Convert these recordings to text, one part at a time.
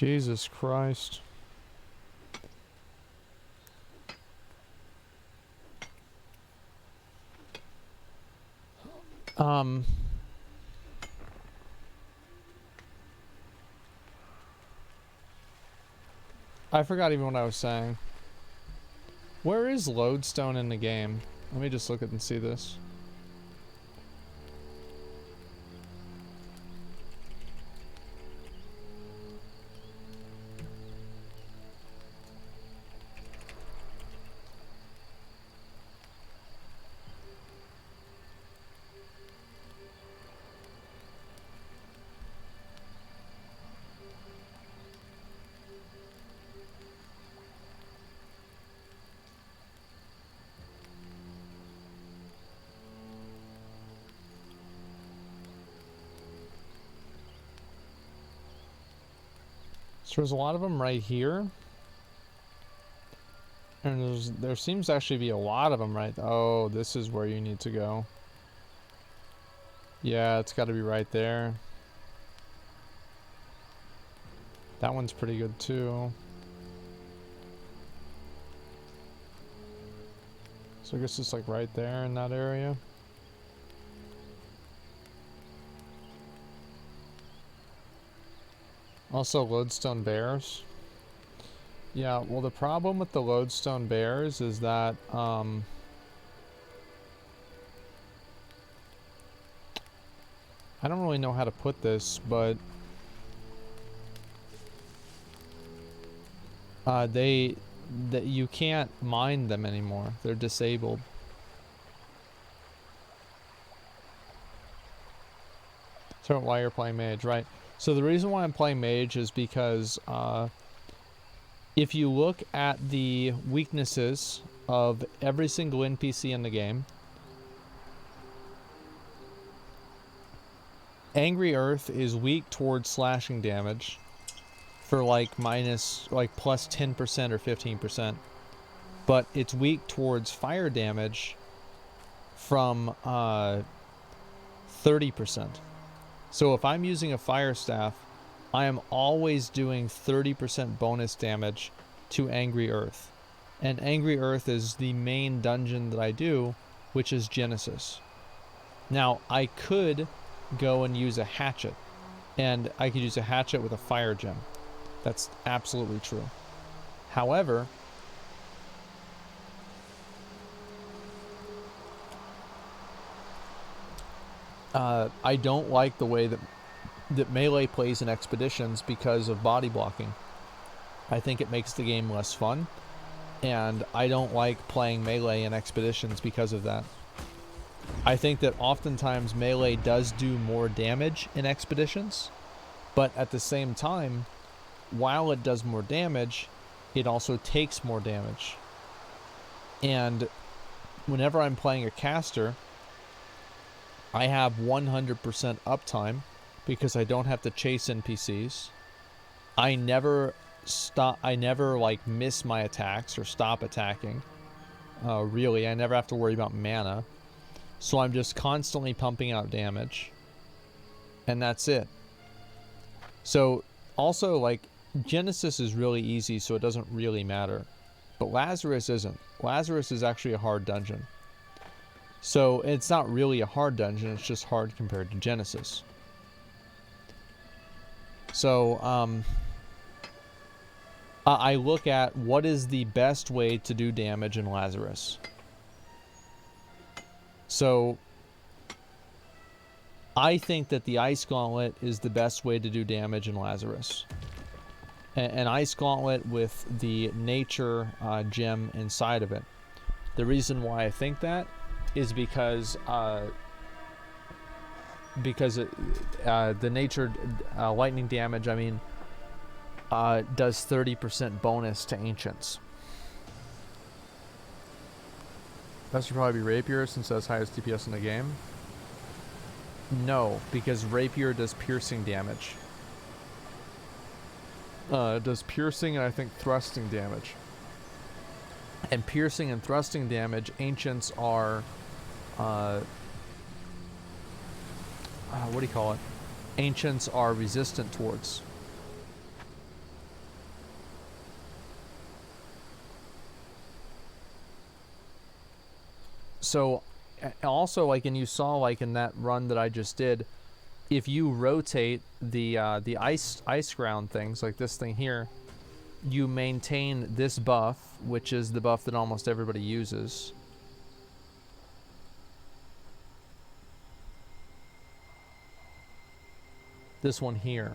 Jesus Christ. I forgot even what I was saying. Where is Lodestone in the game? Let me just look at and see this. So there's a lot of them right here. And there seems to actually be a lot of them right... Oh, this is where you need to go. Yeah, it's got to be right there. That one's pretty good too. So I guess it's like right there in that area. Also, Lodestone Bears. Yeah, well, the problem with the Lodestone Bears is that, I don't really know how to put this, but that you can't mine them anymore. They're disabled. So why you're playing Mage, right? So the reason why I'm playing Mage is because if you look at the weaknesses of every single NPC in the game, Angry Earth is weak towards slashing damage for like plus 10% or 15%, but it's weak towards fire damage from 30%. So if I'm using a fire staff, I am always doing 30% bonus damage to Angry Earth. And Angry Earth is the main dungeon that I do, which is Genesis. Now, I could go and use a hatchet, and I could use a hatchet with a fire gem. That's absolutely true. However, I don't like the way that melee plays in expeditions because of body blocking. I think it makes the game less fun, and I don't like playing melee in expeditions because of that. I think that oftentimes melee does do more damage in expeditions, but at the same time, while it does more damage, it also takes more damage. And whenever I'm playing a caster, I have 100% uptime because I don't have to chase NPCs. I never like miss my attacks or stop attacking. Really, I never have to worry about mana. So I'm just constantly pumping out damage. And that's it. So also, like, Genesis is really easy, so it doesn't really matter. But Lazarus isn't. Lazarus is actually a hard dungeon. So it's not really a hard dungeon, it's just hard compared to Genesis. So I look at what is the best way to do damage in Lazarus. So I think that the Ice Gauntlet is the best way to do damage in Lazarus. An Ice Gauntlet with the Nature gem inside of it. The reason why I think that is because the Nature lightning damage, I mean, does 30% bonus to Ancients. That should probably be Rapier since it has highest DPS in the game. No, because Rapier does piercing damage. It does piercing and I think thrusting damage. And piercing and thrusting damage, Ancients are... what do you call it? Ancients are resistant towards. So also, like, and you saw, like, in that run that I just did, if you rotate the ice ground things, like this thing here, you maintain this buff, which is the buff that almost everybody uses. This one here.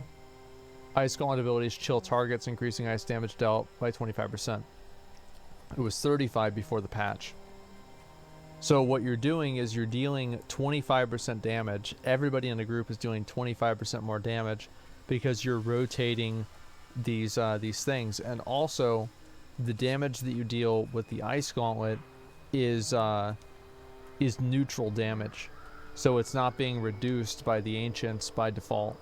Ice Gauntlet abilities chill targets, increasing ice damage dealt by 25%. It was 35 before the patch. So what you're doing is you're dealing 25% damage. Everybody in the group is doing 25% more damage because you're rotating these things. And also, the damage that you deal with the Ice Gauntlet is neutral damage. So it's not being reduced by the Ancients by default.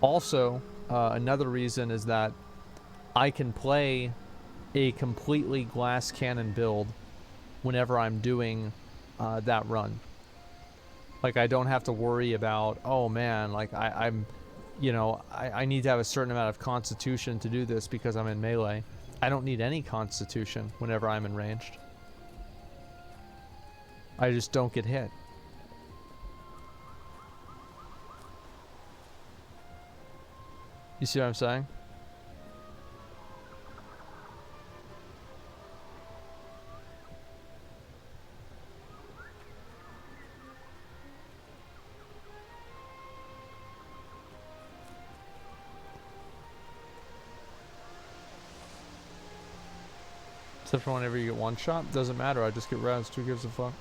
Also, another reason is that I can play a completely glass cannon build whenever I'm doing that run. Like, I don't have to worry about, oh man, like I'm, you know, I need to have a certain amount of constitution to do this because I'm in melee. I don't need any constitution whenever I'm in ranged. I just don't get hit. You see what I'm saying? Except for whenever you get one shot, doesn't matter, I just get rezzed, who gives a fuck?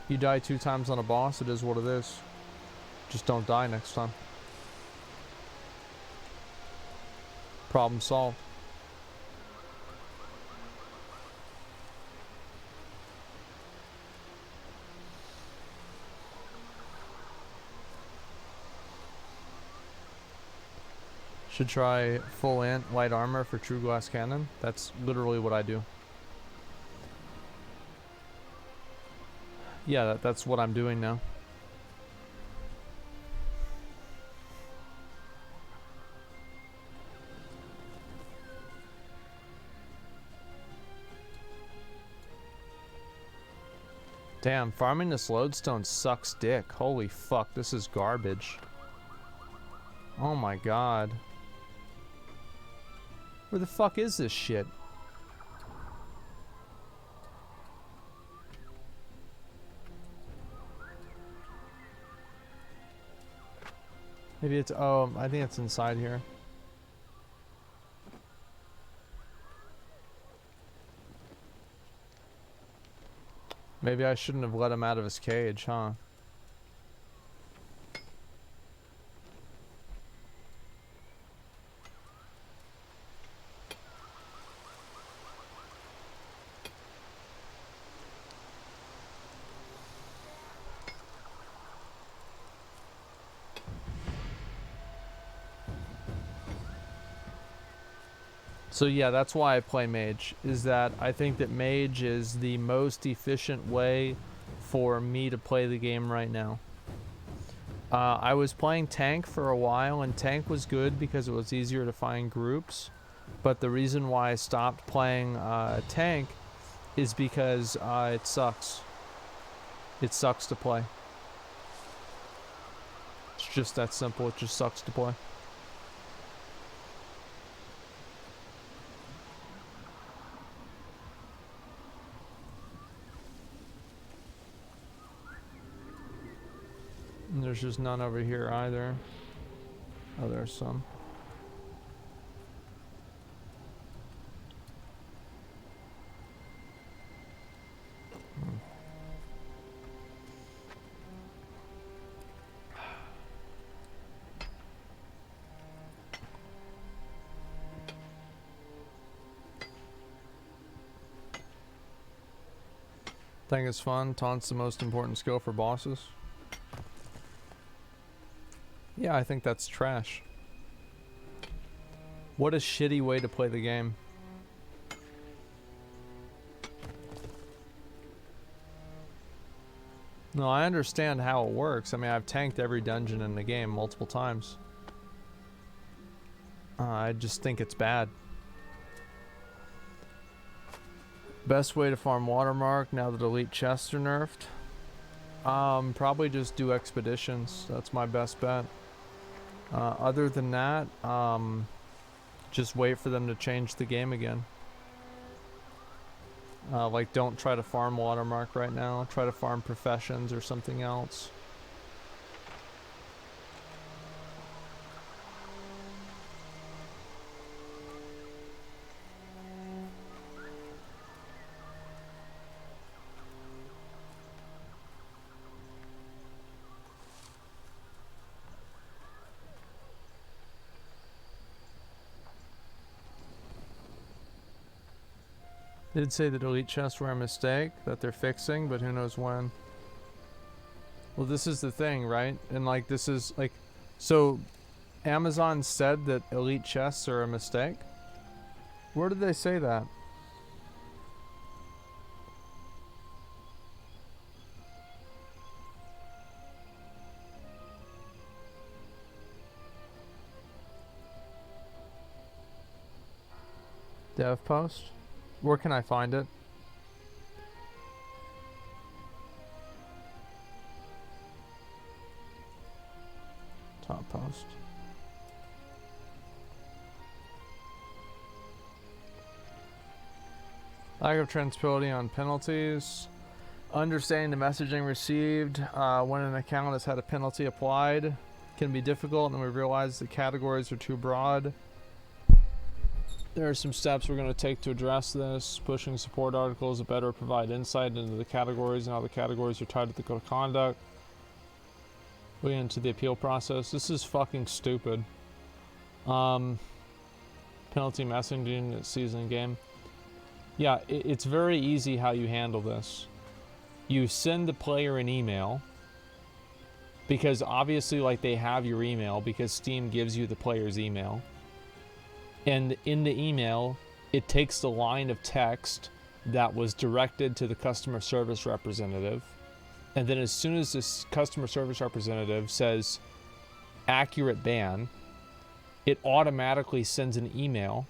You die 2 times on a boss, it is what it is. Just don't die next time. Problem solved. Should try full ant light armor for true glass cannon. That's literally what I do. Yeah, that's what I'm doing now. Damn, farming this lodestone sucks dick. Holy fuck, this is garbage. Oh my god. Where the fuck is this shit? Maybe it's, oh, I think it's inside here. Maybe I shouldn't have let him out of his cage, huh? So yeah, that's why I play mage, is that I think that mage is the most efficient way for me to play the game right now. I was playing tank for a while, and tank was good because it was easier to find groups, but the reason why I stopped playing tank is because it sucks. It sucks to play. It's just that simple, it just sucks to play. And there's just none over here either. Oh, there's some. Think it's fun. Taunt's the most important skill for bosses. Yeah, I think that's trash. What a shitty way to play the game. No, I understand how it works. I mean, I've tanked every dungeon in the game multiple times. I just think it's bad. Best way to farm Watermark now that elite chests are nerfed? Probably just do expeditions. That's my best bet. Other than that, just wait for them to change the game again. Like, don't try to farm Watermark right now. Try to farm Professions or something else. Did say that elite chests were a mistake that they're fixing, but who knows when. Well, this is the thing, right? And like, this is like, so Amazon said that elite chests are a mistake? Where did they say that? Dev post? Where can I find it? Top post. Lack of transparency on penalties. Understanding the messaging received when an account has had a penalty applied can be difficult, and we realize the categories are too broad. There are some steps we're going to take to address this. Pushing support articles to better provide insight into the categories and how the categories are tied to the code of conduct. Looking into the appeal process. This is fucking stupid. Penalty messaging at season game. Yeah, it's very easy how you handle this. You send the player an email, because obviously, like, they have your email because Steam gives you the player's email. And in the email, it takes the line of text that was directed to the customer service representative. And then as soon as this customer service representative says accurate ban, it automatically sends an email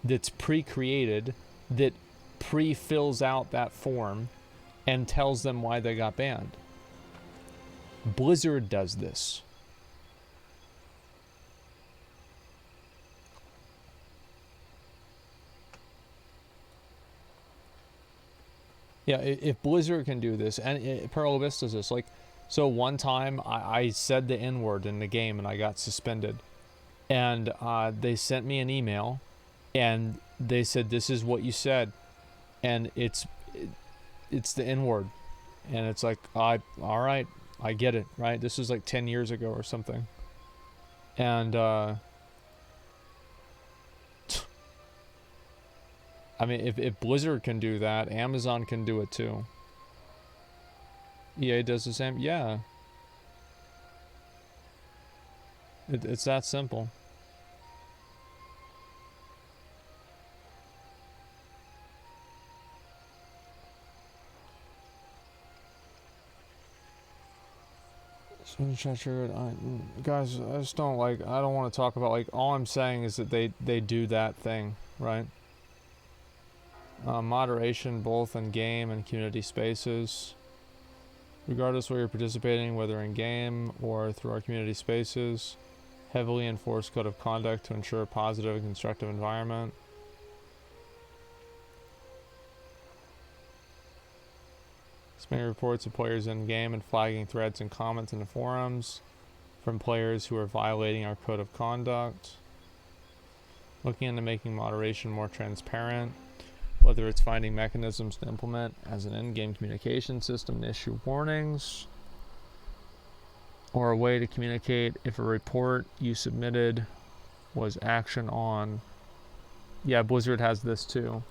that's pre-created that pre-fills out that form and tells them why they got banned. Blizzard does this. Yeah, if Blizzard can do this, and Pearl Abyss does this, like, so one time I said the N-word in the game and I got suspended. And they sent me an email and they said, this is what you said. And it's the N-word. And it's like, all right, I get it, right? This was like 10 years ago or something. And I mean, if Blizzard can do that, Amazon can do it too. EA does the same. Yeah. It's that simple. Guys, I just don't like, I don't want to talk about, like, all I'm saying is that they do that thing, right? Moderation both in game and community spaces. Regardless where you're participating, whether in game or through our community spaces. Heavily enforced code of conduct to ensure a positive and constructive environment. Submitting reports of players in game and flagging threads and comments in the forums from players who are violating our code of conduct. Looking into making moderation more transparent. Whether it's finding mechanisms to implement as an in-game communication system to issue warnings, or a way to communicate if a report you submitted was action on. Yeah, Blizzard has this too,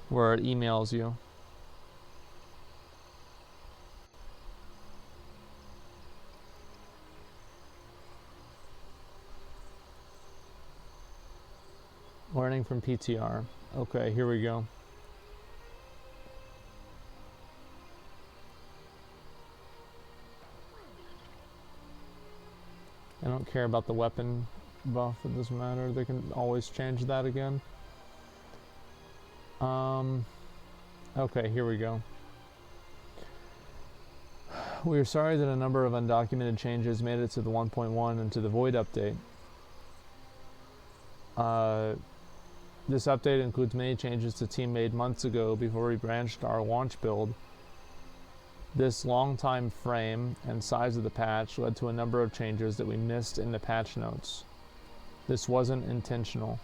where it emails you. Learning from PTR. Okay, here we go. I don't care about the weapon buff, it doesn't matter. They can always change that again. Okay, here we go. We are sorry that a number of undocumented changes made it to the 1.1 and to the Void update. This update includes many changes the team made months ago before we branched our launch build. This long time frame and size of the patch led to a number of changes that we missed in the patch notes. This wasn't intentional,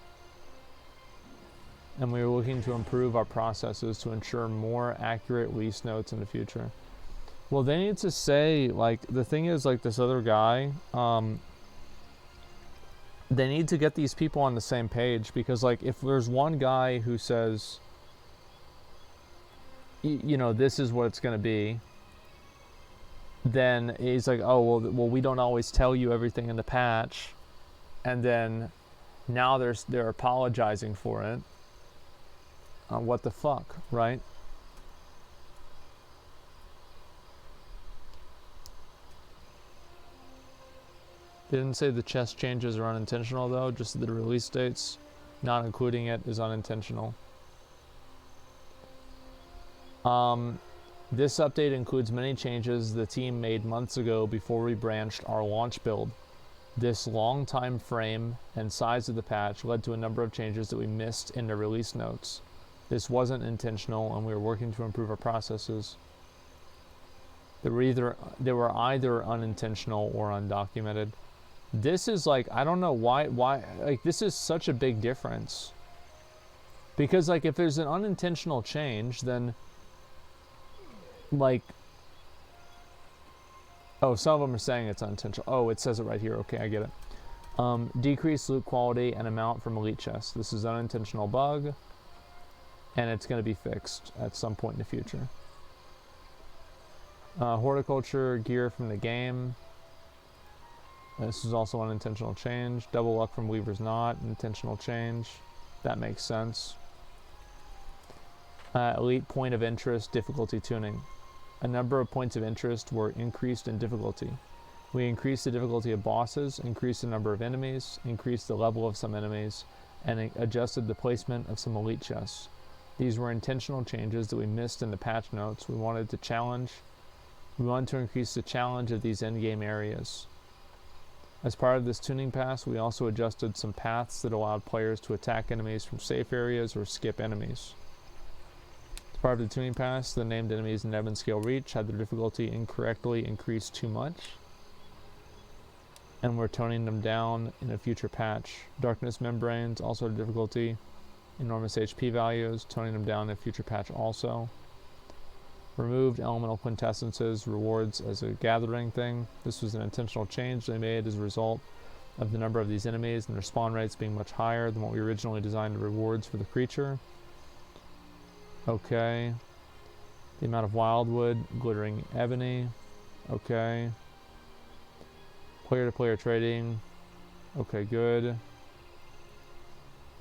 and we were looking to improve our processes to ensure more accurate release notes in the future. Well, they need to say, like, the thing is, like, this other guy, they need to get these people on the same page, because, like, if there's one guy who says, you know, this is what it's going to be, then he's like, oh, well, we don't always tell you everything in the patch, and then now they're apologizing for it. What the fuck, right? They didn't say the chest changes are unintentional, though, just the release dates. Not including it is unintentional. This update includes many changes the team made months ago before we branched our launch build. This long time frame and size of the patch led to a number of changes that we missed in the release notes. This wasn't intentional, and we were working to improve our processes. They were either unintentional or undocumented. This is like, I don't know why, like, this is such a big difference. Because, like, if there's an unintentional change, then, like, oh, some of them are saying it's unintentional. Oh, it says it right here. Okay, I get it. Decreased loot quality and amount from elite chests. This is an unintentional bug, and it's going to be fixed at some point in the future. Horticulture gear from the game. This is also an unintentional change. Double luck from Weaver's Knot, intentional change. That makes sense. Elite point of interest, difficulty tuning. A number of points of interest were increased in difficulty. We increased the difficulty of bosses, increased the number of enemies, increased the level of some enemies, and adjusted the placement of some elite chests. These were intentional changes that we missed in the patch notes. We wanted to increase the challenge of these endgame areas. As part of this tuning pass, we also adjusted some paths that allowed players to attack enemies from safe areas or skip enemies. As part of the tuning pass, the named enemies in Evans Scale Reach had their difficulty incorrectly increased too much, and we're toning them down in a future patch. Darkness Membranes also had difficulty, enormous HP values, toning them down in a future patch also. Removed elemental quintessences rewards as a gathering thing. This was an intentional change they made as a result of the number of these enemies and their spawn rates being much higher than what we originally designed the rewards for the creature. Okay. The amount of wildwood, glittering ebony. Okay. Player-to-player trading. Okay, good.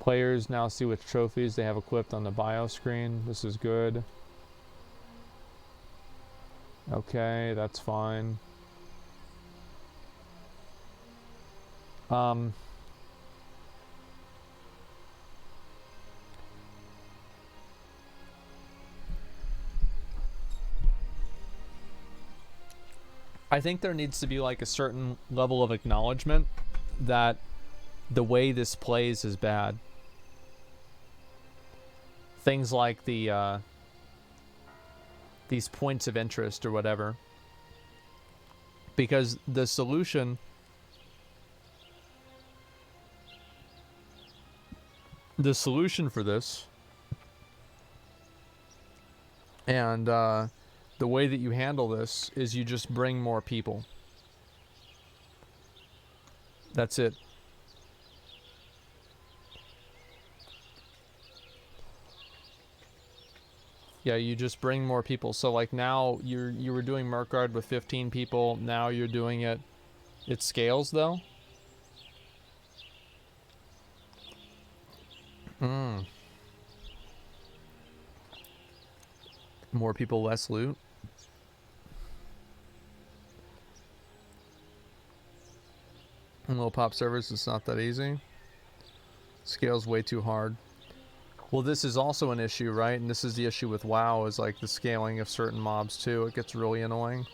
Players now see which trophies they have equipped on the bio screen. This is good. Okay, that's fine. I think there needs to be like a certain level of acknowledgement that the way this plays is bad. Things like the these points of interest or whatever, because the solution for this and the way that you handle this is you just bring more people. That's it. Yeah, you just bring more people. So like now you were doing Merkard with 15 people. Now you're doing it. It scales though. More people, less loot. In low pop servers, it's not that easy. Scales way too hard. Well, this is also an issue, right? And this is the issue with WoW, is like the scaling of certain mobs too. It gets really annoying.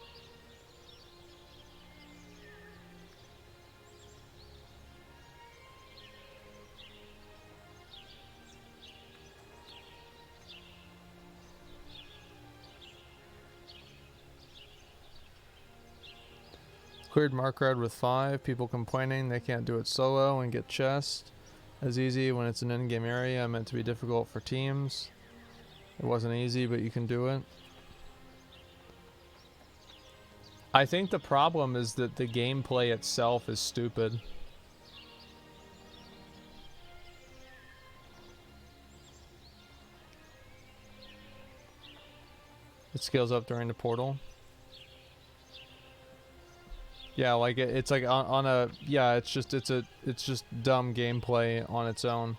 Cleared Markrad with 5. People complaining they can't do it solo and get chest as easy when it's an in-game area meant to be difficult for teams. It wasn't easy, but you can do it. I think the problem is that the gameplay itself is stupid. It scales up during the portal. Yeah, like it's like on a, yeah, it's just dumb gameplay on its own.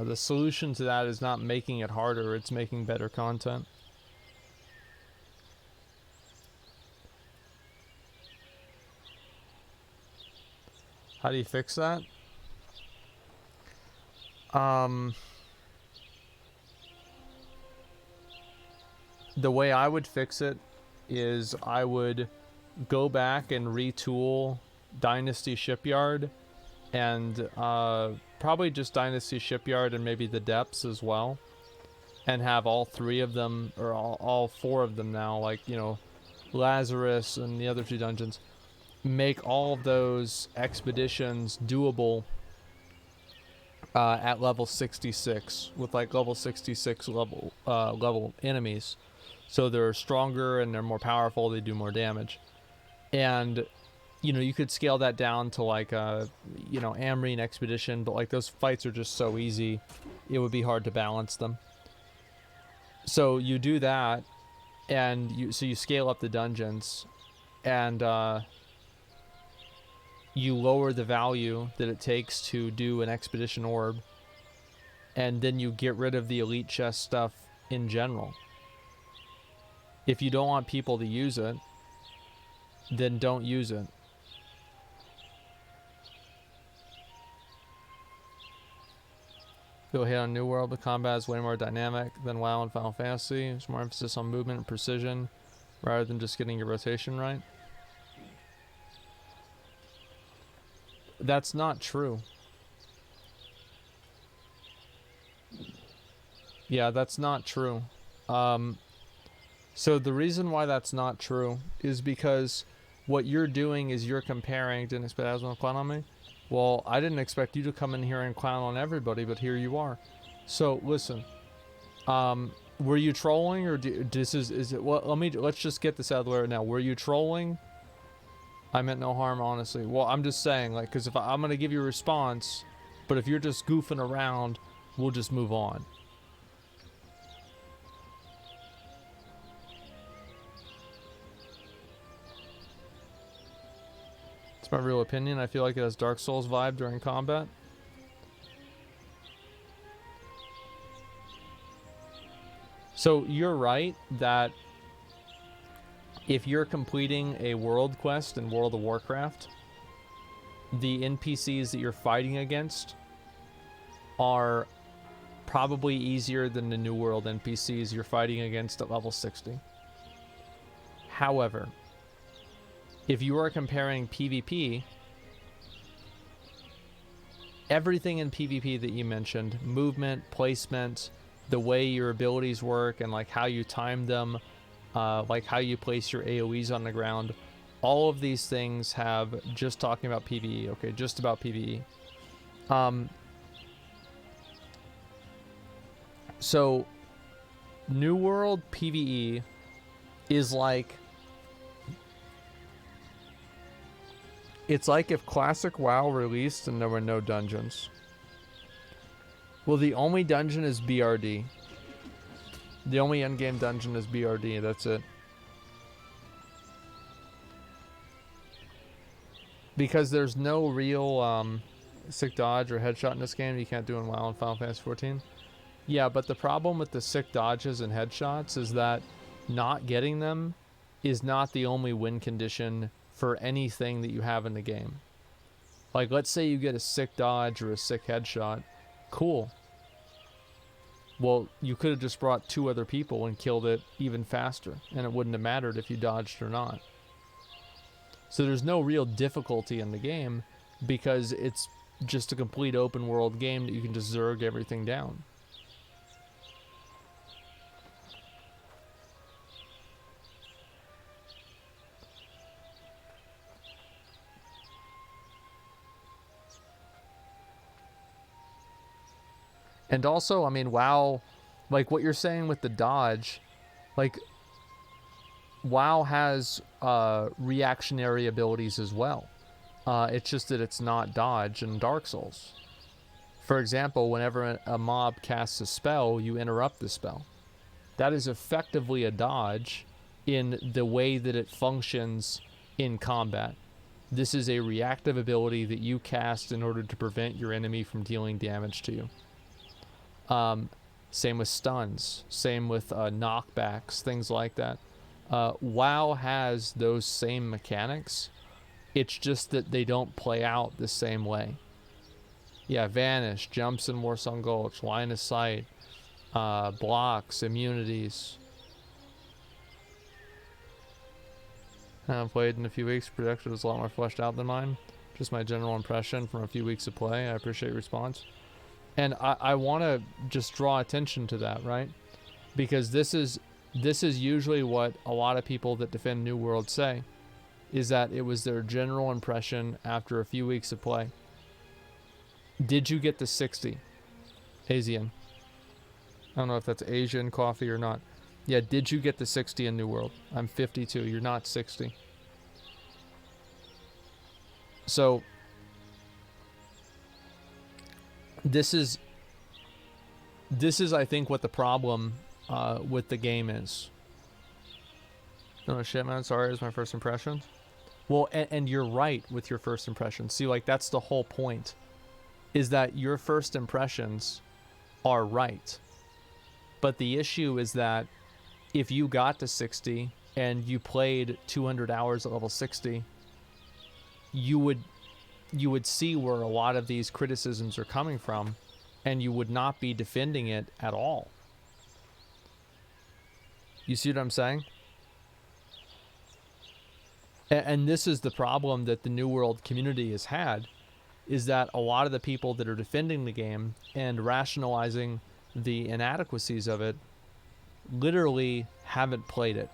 The solution to that is not making it harder, it's making better content. How do you fix that? The way I would fix it is I would go back and retool Dynasty Shipyard and probably just Dynasty Shipyard and maybe the depths as well, and have all 3 of them, or all 4 of them now, like, you know, Lazarus and the other 2 dungeons, make all of those expeditions doable at level 66 with like level 66 level enemies, so they're stronger and they're more powerful, they do more damage. And you know, you could scale that down to like a, you know, Amrine expedition, but like those fights are just so easy, it would be hard to balance them. So you do that, and you scale up the dungeons, and you lower the value that it takes to do an expedition orb, and then you get rid of the elite chest stuff in general. If you don't want people to use it, then don't use it. Feel hit on New World, the combat is way more dynamic than WoW and Final Fantasy. There's more emphasis on movement and precision rather than just getting your rotation right. That's not true. Yeah, that's not true. So the reason why that's not true is because what you're doing is you're comparing. Didn't expect Asmon to clown on me. Well, I didn't expect you to come in here and clown on everybody, but here you are. So listen, were you trolling, or is it? Well, let's just get this out of the way right now. Were you trolling? I meant no harm, honestly. Well, I'm just saying, like, because if I'm gonna give you a response, but if you're just goofing around, we'll just move on. It's my real opinion. I feel like it has Dark Souls vibe during combat. So you're right that if you're completing a world quest in World of Warcraft, the NPCs that you're fighting against are probably easier than the New World NPCs you're fighting against at level 60. However, if you are comparing PvP, everything in PvP that you mentioned, movement, placement, the way your abilities work, and like how you time them, like how you place your AoEs on the ground, all of these things have, just talking about PvE, okay, just about PvE. So New World PvE is like, it's like if Classic WoW released and there were no dungeons. Well, the only dungeon is BRD. The only endgame dungeon is BRD, that's it. Because there's no real sick dodge or headshot in this game you can't do in WoW and Final Fantasy 14. Yeah, but the problem with the sick dodges and headshots is that not getting them is not the only win condition for anything that you have in the game. Like, let's say you get a sick dodge or a sick headshot. Cool. Well, you could have just brought 2 other people and killed it even faster, and it wouldn't have mattered if you dodged or not. So there's no real difficulty in the game because it's just a complete open world game that you can just zerg everything down. And also, I mean, WoW, like what you're saying with the dodge, like WoW has reactionary abilities as well. It's just that it's not dodge in Dark Souls. For example, whenever a mob casts a spell, you interrupt the spell. That is effectively a dodge in the way that it functions in combat. This is a reactive ability that you cast in order to prevent your enemy from dealing damage to you. Same with stuns, same with knockbacks, things like that. WoW has those same mechanics. It's just that they don't play out the same way. Yeah, vanish, jumps in Warsong Gulch, line of sight, blocks, immunities. I haven't played in a few weeks. Production was a lot more fleshed out than mine. Just my general impression from a few weeks of play. I appreciate your response. And I want to just draw attention to that, right? Because this is usually what a lot of people that defend New World say, is that it was their general impression after a few weeks of play. Did you get the 60? Asian. I don't know if that's Asian coffee or not. Yeah, did you get the 60 in New World? I'm 52. You're not 60. So this is I think what the problem with the game is. No shit, man. Sorry, it was my first impression. Well, and you're right with your first impression. See, like, that's the whole point, is that your first impressions are right. But the issue is that if you got to 60 and you played 200 hours at level 60, you would see where a lot of these criticisms are coming from, and you would not be defending it at all. You see what I'm saying? And this is the problem that the New World community has had, is that a lot of the people that are defending the game and rationalizing the inadequacies of it literally haven't played it.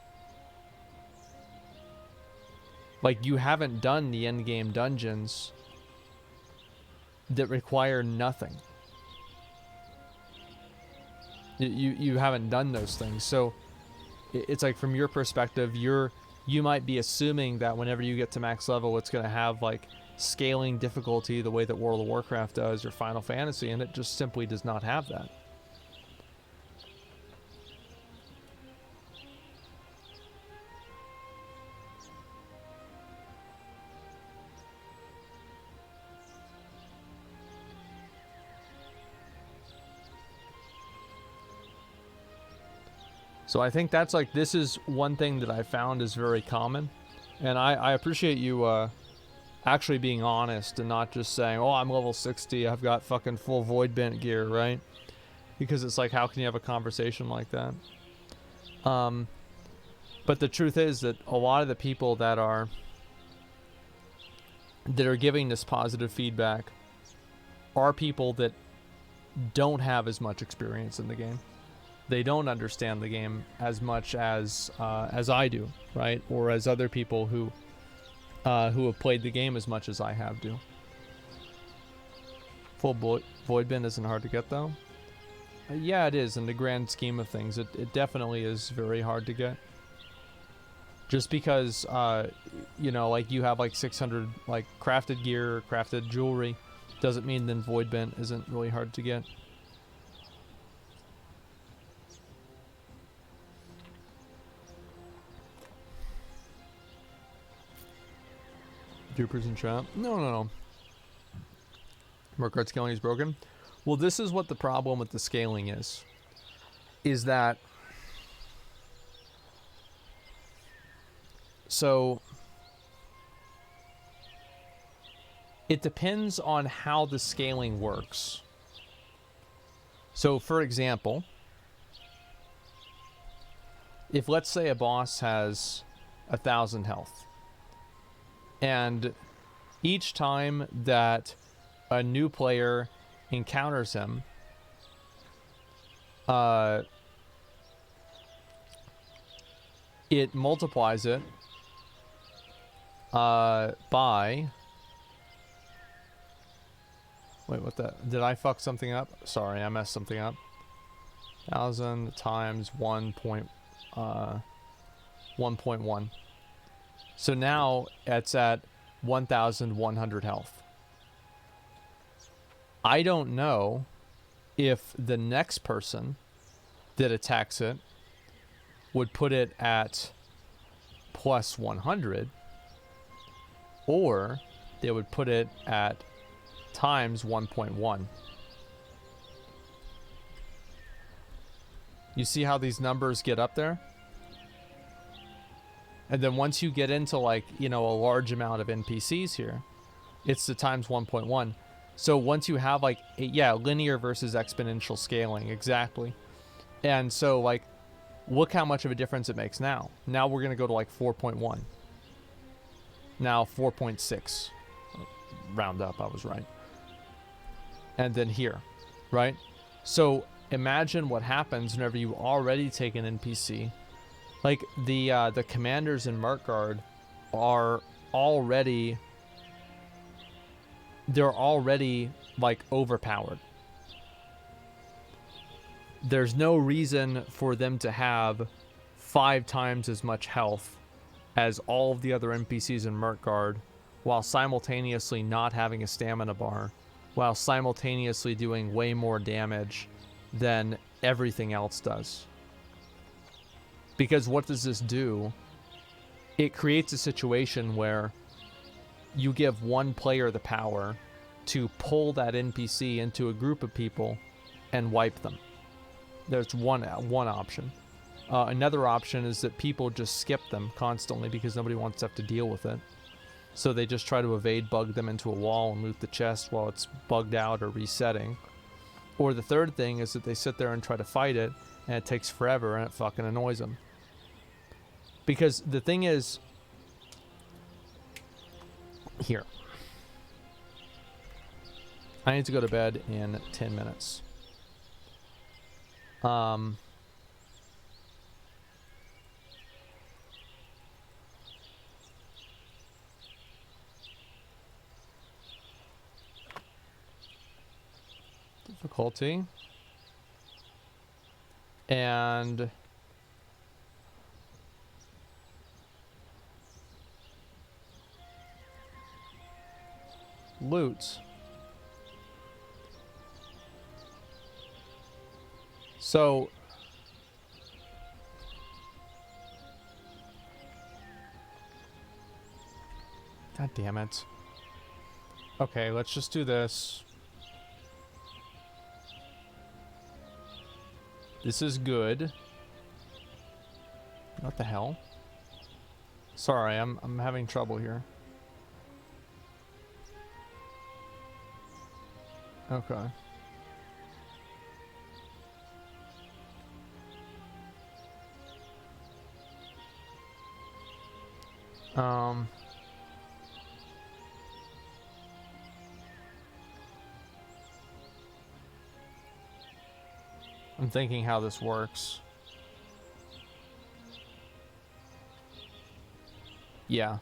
Like, you haven't done the endgame dungeons that require nothing. You haven't done those things. So it's like, from your perspective, you might be assuming that whenever you get to max level, it's going to have like scaling difficulty the way that World of Warcraft does or Final Fantasy, and it just simply does not have that. So I think that's like, this is one thing that I found is very common. And I appreciate you actually being honest and not just saying, oh, I'm level 60, I've got fucking full void bent gear, right? Because it's like, how can you have a conversation like that? But the truth is that a lot of the people that are giving this positive feedback are people that don't have as much experience in the game. They don't understand the game as much as I do, right? Or as other people who have played the game as much as I have do. Full void bin isn't hard to get though. Yeah, it is in the grand scheme of things. It definitely is very hard to get. Just because you know, like, you have like 600 like crafted gear, crafted jewelry, doesn't mean then void bin isn't really hard to get. Dupers in chat. No. More cards killing is broken. Well, this is what the problem with the scaling is that, so it depends on how the scaling works. So for example, if let's say a boss has 1,000 health, and each time that a new player encounters him, it multiplies it by... Wait, what the... Did I fuck something up? Sorry, I messed something up. 1,000 times 1.1. So now it's at 1,100 health. I don't know if the next person that attacks it would put it at plus 100, or they would put it at times 1.1. You see how these numbers get up there? And then once you get into, like, you know, a large amount of NPCs here, it's the times 1.1. So once you have, like, yeah, linear versus exponential scaling, exactly. And so, like, look how much of a difference it makes now. Now we're going to go to, like, 4.1. Now 4.6. Round up, I was right. And then here, right? So imagine what happens whenever you already take an NPC. Like, the commanders in Murkgard are already... They're already, like, overpowered. There's no reason for them to have 5 times as much health as all of the other NPCs in Murkgard, while simultaneously not having a stamina bar, while simultaneously doing way more damage than everything else does. Because what does this do? It creates a situation where you give one player the power to pull that NPC into a group of people and wipe them. There's one option. Another option is that people just skip them constantly because nobody wants to have to deal with it. So they just try to evade, bug them into a wall, and loot the chest while it's bugged out or resetting. Or the third thing is that they sit there and try to fight it, and it takes forever, and it fucking annoys them. Because the thing is... Here. I need to go to bed in 10 minutes. Difficulty. And... loot. So... God damn it. Okay, let's just do this. This is good. What the hell? Sorry, I'm having trouble here. Okay. I'm thinking how this works. Yeah.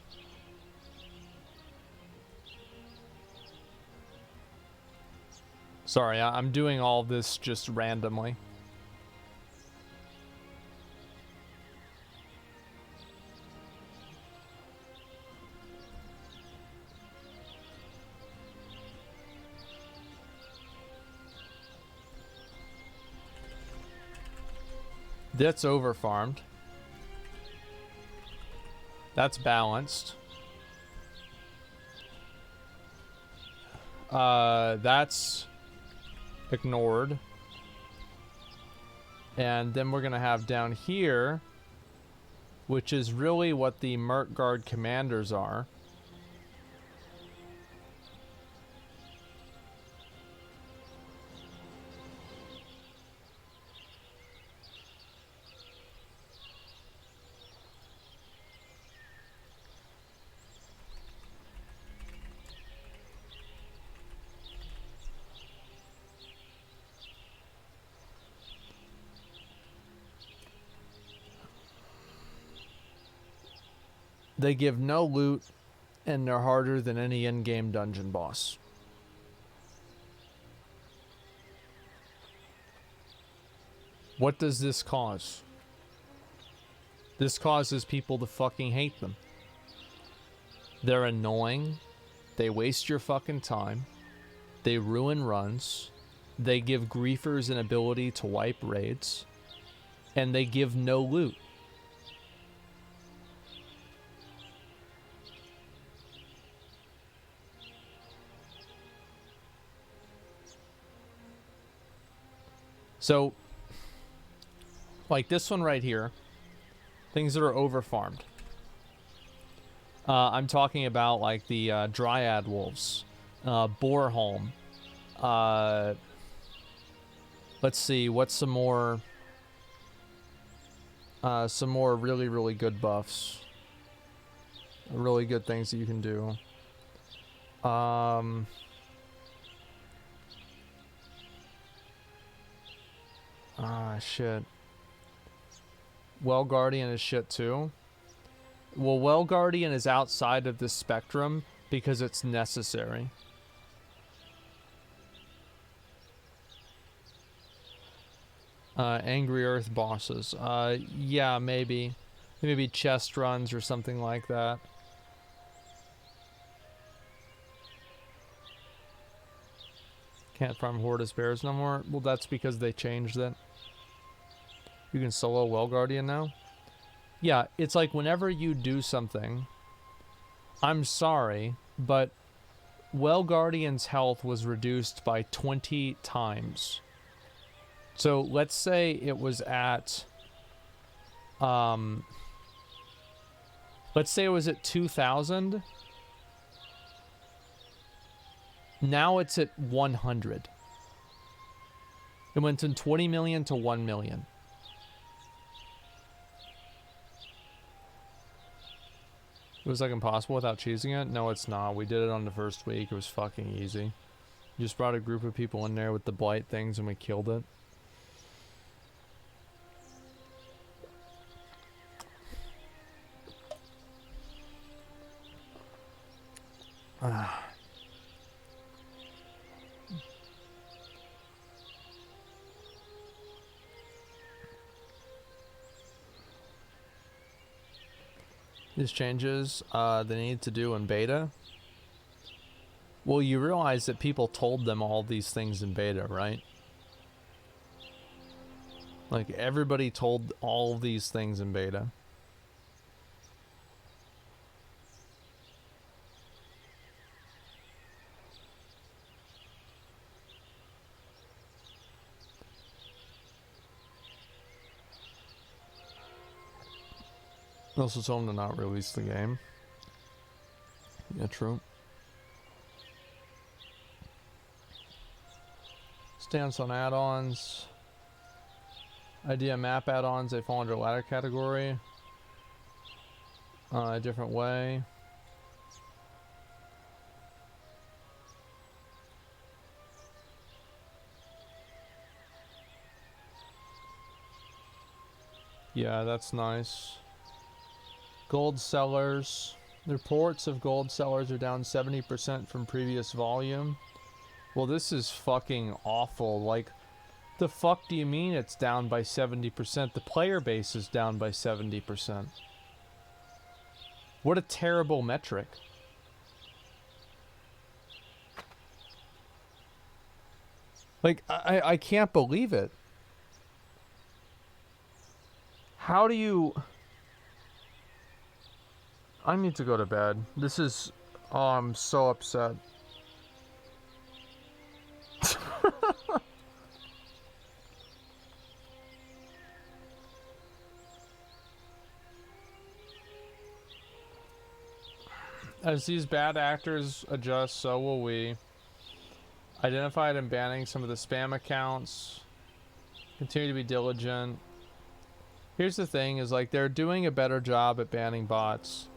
Sorry, I'm doing all this just randomly. That's over farmed. That's balanced. That's ignored. And then we're going to have down here, which is really what the Merc Guard commanders are. They give no loot, and they're harder than any in-game dungeon boss. What does this cause? This causes people to fucking hate them. They're annoying. They waste your fucking time. They ruin runs. They give griefers an ability to wipe raids. And they give no loot. So, like this one right here, things that are over-farmed. I'm talking about like the Dryad Wolves, Borholm. Let's see, what's some more really, really good buffs. Really good things that you can do. Shit. Well Guardian is shit too. Well, Well Guardian is outside of this spectrum because it's necessary. Angry Earth bosses. Yeah, maybe. Maybe chest runs or something like that. Can't farm Hortus Bears no more. Well, that's because they changed it. You can solo Well Guardian now? Yeah, it's like whenever you do something, I'm sorry, but Well Guardian's health was reduced by 20 times. So let's say it was at, let's say it was at 2,000. Now it's at 100. It went from 20 million to 1 million. It was like impossible without cheesing it? No, it's not. We did it on the first week. It was fucking easy. You just brought a group of people in there with the blight things and we killed it. These changes they need to do in beta. Well, you realize that people told them all these things in beta, right? Like, everybody told all these things in beta. Also told them to not release the game. Yeah, true. Stance on add-ons. Idea map add-ons, they fall under ladder category. A different way. Yeah, that's nice. Gold sellers. The reports of gold sellers are down 70% from previous volume. Well, this is fucking awful. Like, the fuck do you mean it's down by 70%? The player base is down by 70%. What a terrible metric. Like, I can't believe it. How do you... I need to go to bed. This is... Oh, I'm so upset. As these bad actors adjust, so will we. Identified and banning some of the spam accounts. Continue to be diligent. Here's the thing, is like they're doing a better job at banning bots.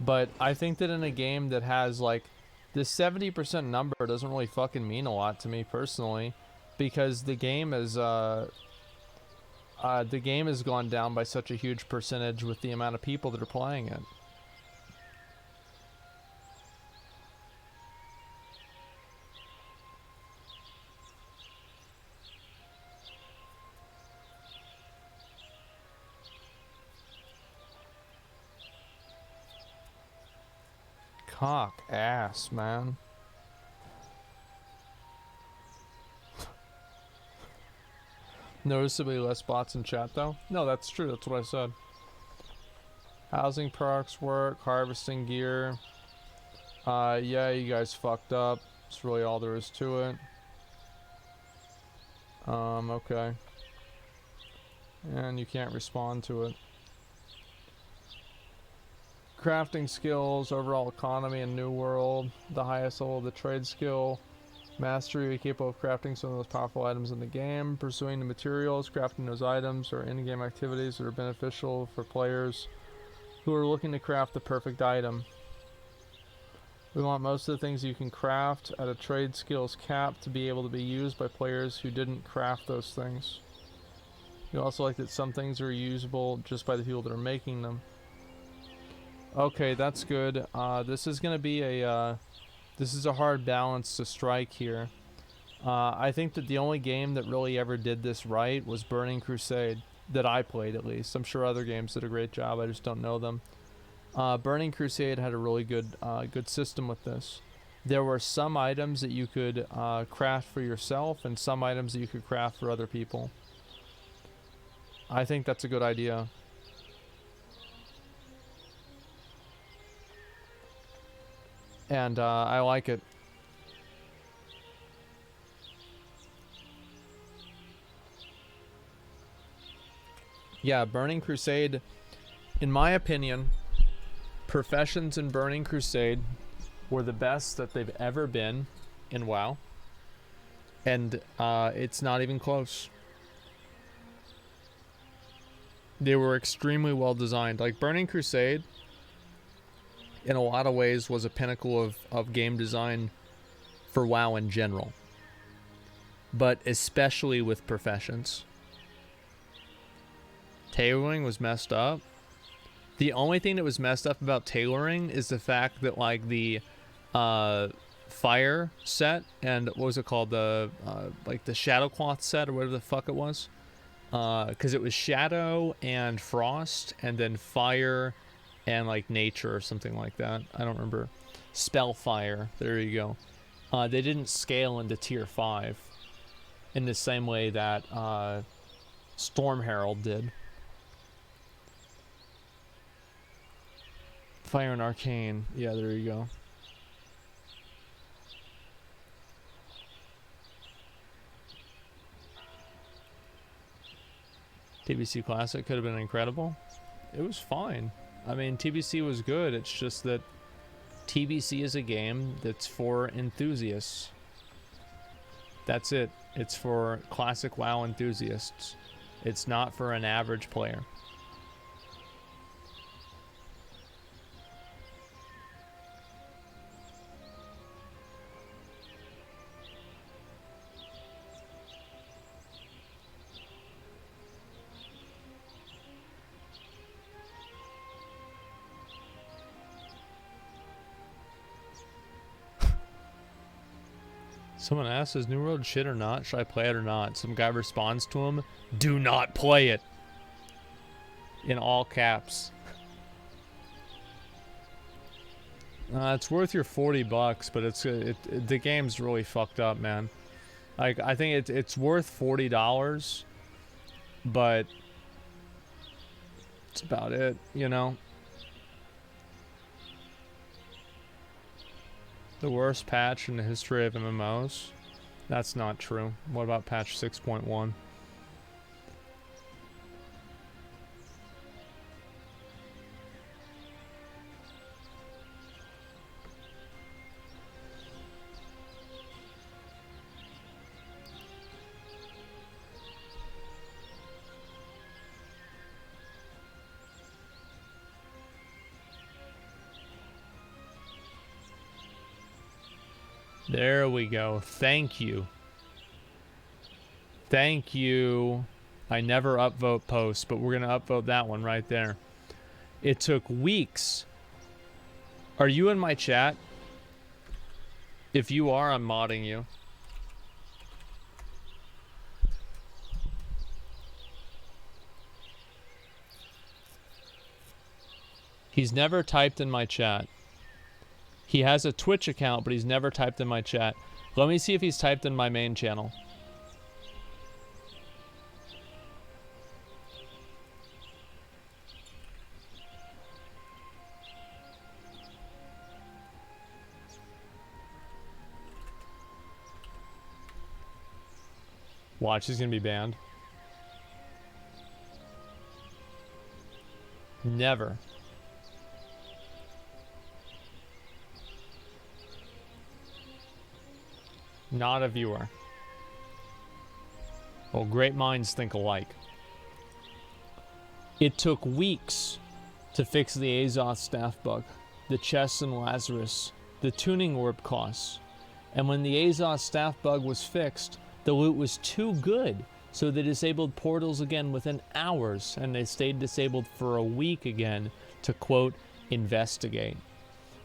But I think that in a game that has like this 70% number doesn't really fucking mean a lot to me personally, because the game has gone down by such a huge percentage with the amount of people that are playing it. Cock ass, man. Noticeably less bots in chat though? No, that's true, that's what I said. Housing perks work, harvesting gear. Yeah, you guys fucked up. That's really all there is to it. Okay. And you can't respond to it. Crafting skills, overall economy and new world. The highest level of the trade skill. Mastery, capable of crafting some of the most powerful items in the game. Pursuing the materials, crafting those items, or in-game activities that are beneficial for players who are looking to craft the perfect item. We want most of the things you can craft at a trade skills cap to be able to be used by players who didn't craft those things. You also like that some things are usable just by the people that are making them. Okay, that's good. This is gonna be a this is a hard balance to strike here. I think that the only game that really ever did this right was Burning Crusade, that I played at least. I'm sure other games did a great job, I just don't know them. Burning Crusade had a really good good system with this. There were some items that you could craft for yourself and some items that you could craft for other people. I think that's a good idea. And I like it. Yeah, Burning Crusade, in my opinion, professions in Burning Crusade were the best that they've ever been in WoW. And it's not even close. They were extremely well designed. Like, Burning Crusade, in a lot of ways, was a pinnacle of game design for WoW in general. But especially with professions. Tailoring was messed up. The only thing that was messed up about tailoring is the fact that, like, the fire set and what was it called, the like the shadow cloth set or whatever the fuck it was, because it was shadow and frost and then fire and like nature or something like that. I don't remember. Spellfire, there you go. They didn't scale into tier 5 in the same way that Storm Herald did. Fire and Arcane. Yeah, there you go. TBC Classic could have been incredible. It was fine. I mean, TBC was good. It's just that TBC is a game that's for enthusiasts. That's it. It's for classic WoW enthusiasts. It's not for an average player. Someone asks, is New World shit or not? Should I play it or not? Some guy responds to him, do not play it. In all caps. It's worth your $40, but the game's really fucked up, man. Like, I think it's worth $40, but that's about it, you know? The worst patch in the history of MMOs? That's not true. What about patch 6.1? There we go. Thank you. Thank you. I never upvote posts, but we're going to upvote that one right there. It took weeks. Are you in my chat? If you are, I'm modding you. He's never typed in my chat. He has a Twitch account, but he's never typed in my chat. Let me see if he's typed in my main channel. Watch, he's gonna be banned. Never. Not a viewer. Well, great minds think alike. It took weeks to fix the Azoth staff bug, the chests in Lazarus, the tuning orb costs. And when the Azoth staff bug was fixed, the loot was too good, so they disabled portals again within hours, and they stayed disabled for a week again to, quote, investigate.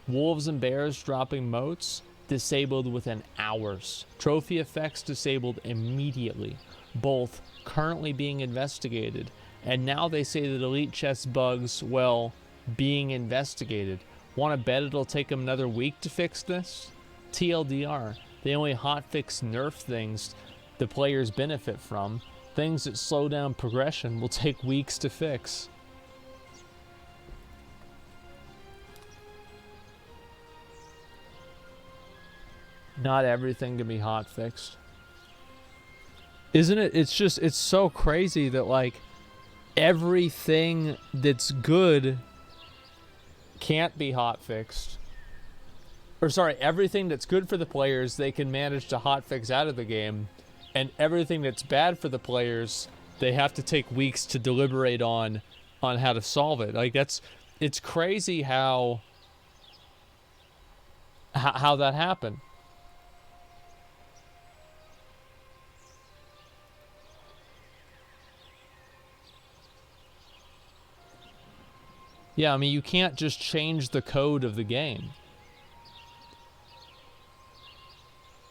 Wolves and bears dropping moats, disabled within hours. Trophy effects disabled immediately, both currently being investigated, and now they say that elite chest bugs, well, being investigated. Want to bet it'll take them another week to fix this? TLDR, they only hotfix nerf things the players benefit from. Things that slow down progression will take weeks to fix. Not everything can be hotfixed. Isn't it? It's so crazy that, like, everything that's good can't be hotfixed. Or sorry, everything that's good for the players, they can manage to hotfix out of the game. And everything that's bad for the players, they have to take weeks to deliberate on how to solve it. Like, it's crazy how that happened. Yeah, I mean, you can't just change the code of the game.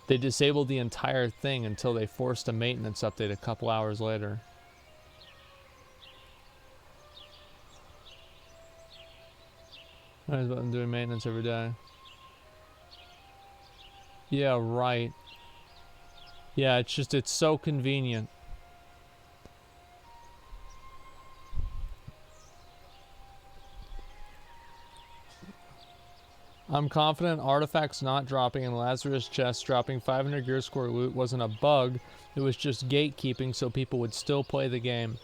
They disabled the entire thing until they forced a maintenance update a couple hours later. I'm doing maintenance every day. Yeah, right. Yeah, it's so convenient. I'm confident artifacts not dropping and Lazarus chests dropping 500 gear score loot wasn't a bug. It was just gatekeeping so people would still play the game.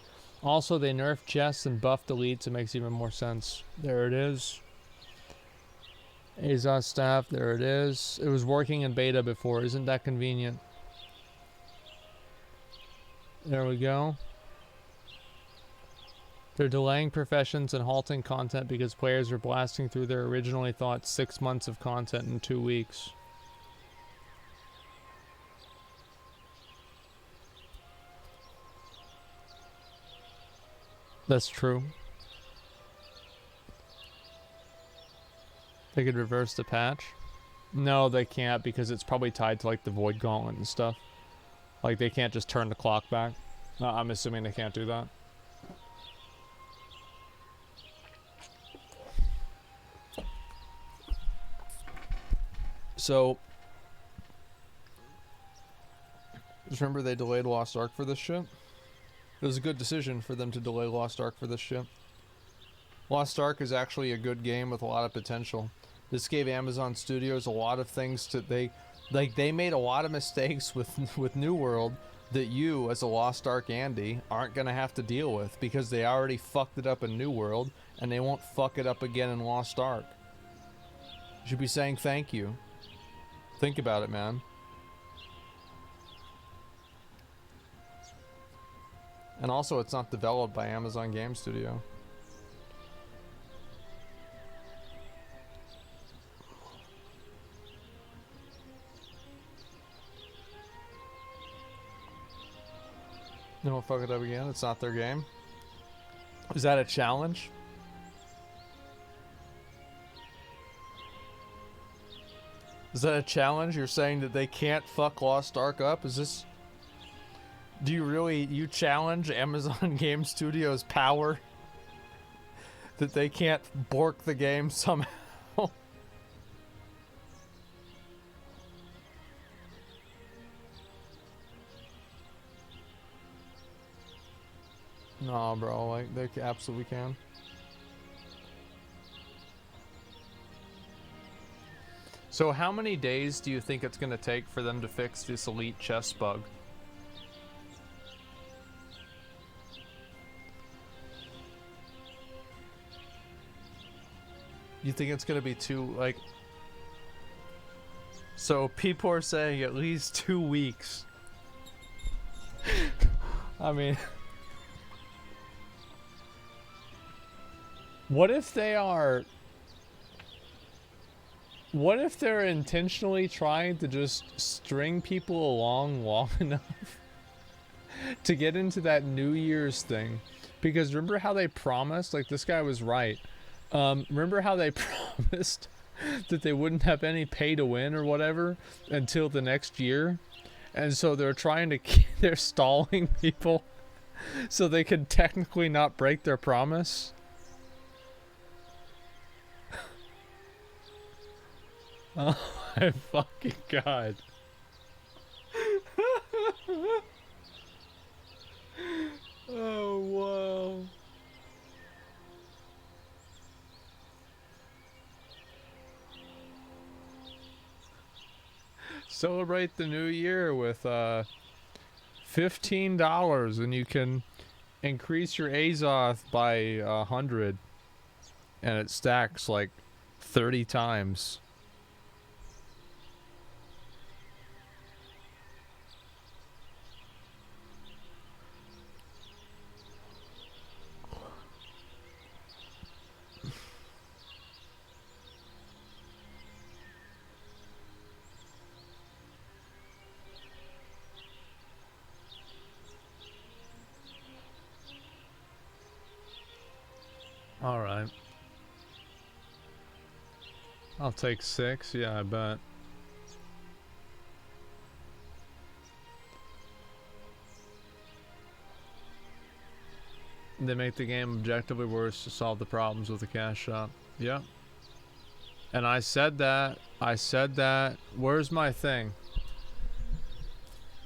Also, they nerfed chests and buffed elites. It makes even more sense. There it is. Azoth staff, there it is. It was working in beta before. Isn't that convenient? There we go. They're delaying professions and halting content because players are blasting through their originally thought 6 months of content in 2 weeks. That's true. They could reverse the patch. No, they can't because it's probably tied to, like, the Void Gauntlet and stuff. Like, they can't just turn the clock back. I'm assuming they can't do that. So, just remember they delayed Lost Ark for this shit? It was a good decision for them to delay Lost Ark for this shit. Lost Ark is actually a good game with a lot of potential. This gave Amazon Studios a lot of things to... They made a lot of mistakes with New World that you, as a Lost Ark Andy, aren't going to have to deal with because they already fucked it up in New World and they won't fuck it up again in Lost Ark. You should be saying thank you. Think about it, man. And also, it's not developed by Amazon Game Studio. They won't fuck it up again. It's not their game. Is that a challenge? Is that a challenge? You're saying that they can't fuck Lost Ark up? Is this... Do you really... You challenge Amazon Game Studios' power? That they can't bork the game somehow? Nah, bro. Like, they absolutely can. So how many days do you think it's going to take for them to fix this elite chest bug? You think it's going to be too, like... So people are saying at least 2 weeks. I mean... What if they are... What if they're intentionally trying to just string people along long enough to get into that New Year's thing? Because remember how they promised, like this guy was right. Remember how they promised that they wouldn't have any pay to win or whatever until the next year? And so they're trying to, they're stalling people so they can technically not break their promise. Oh my fucking god. Oh wow. Celebrate the new year with $15 and you can increase your Azoth by 100 and it stacks like 30 times. Alright. I'll take 6, yeah, I bet. They make the game objectively worse to solve the problems with the cash shop. Yep. And I said that. Where's my thing?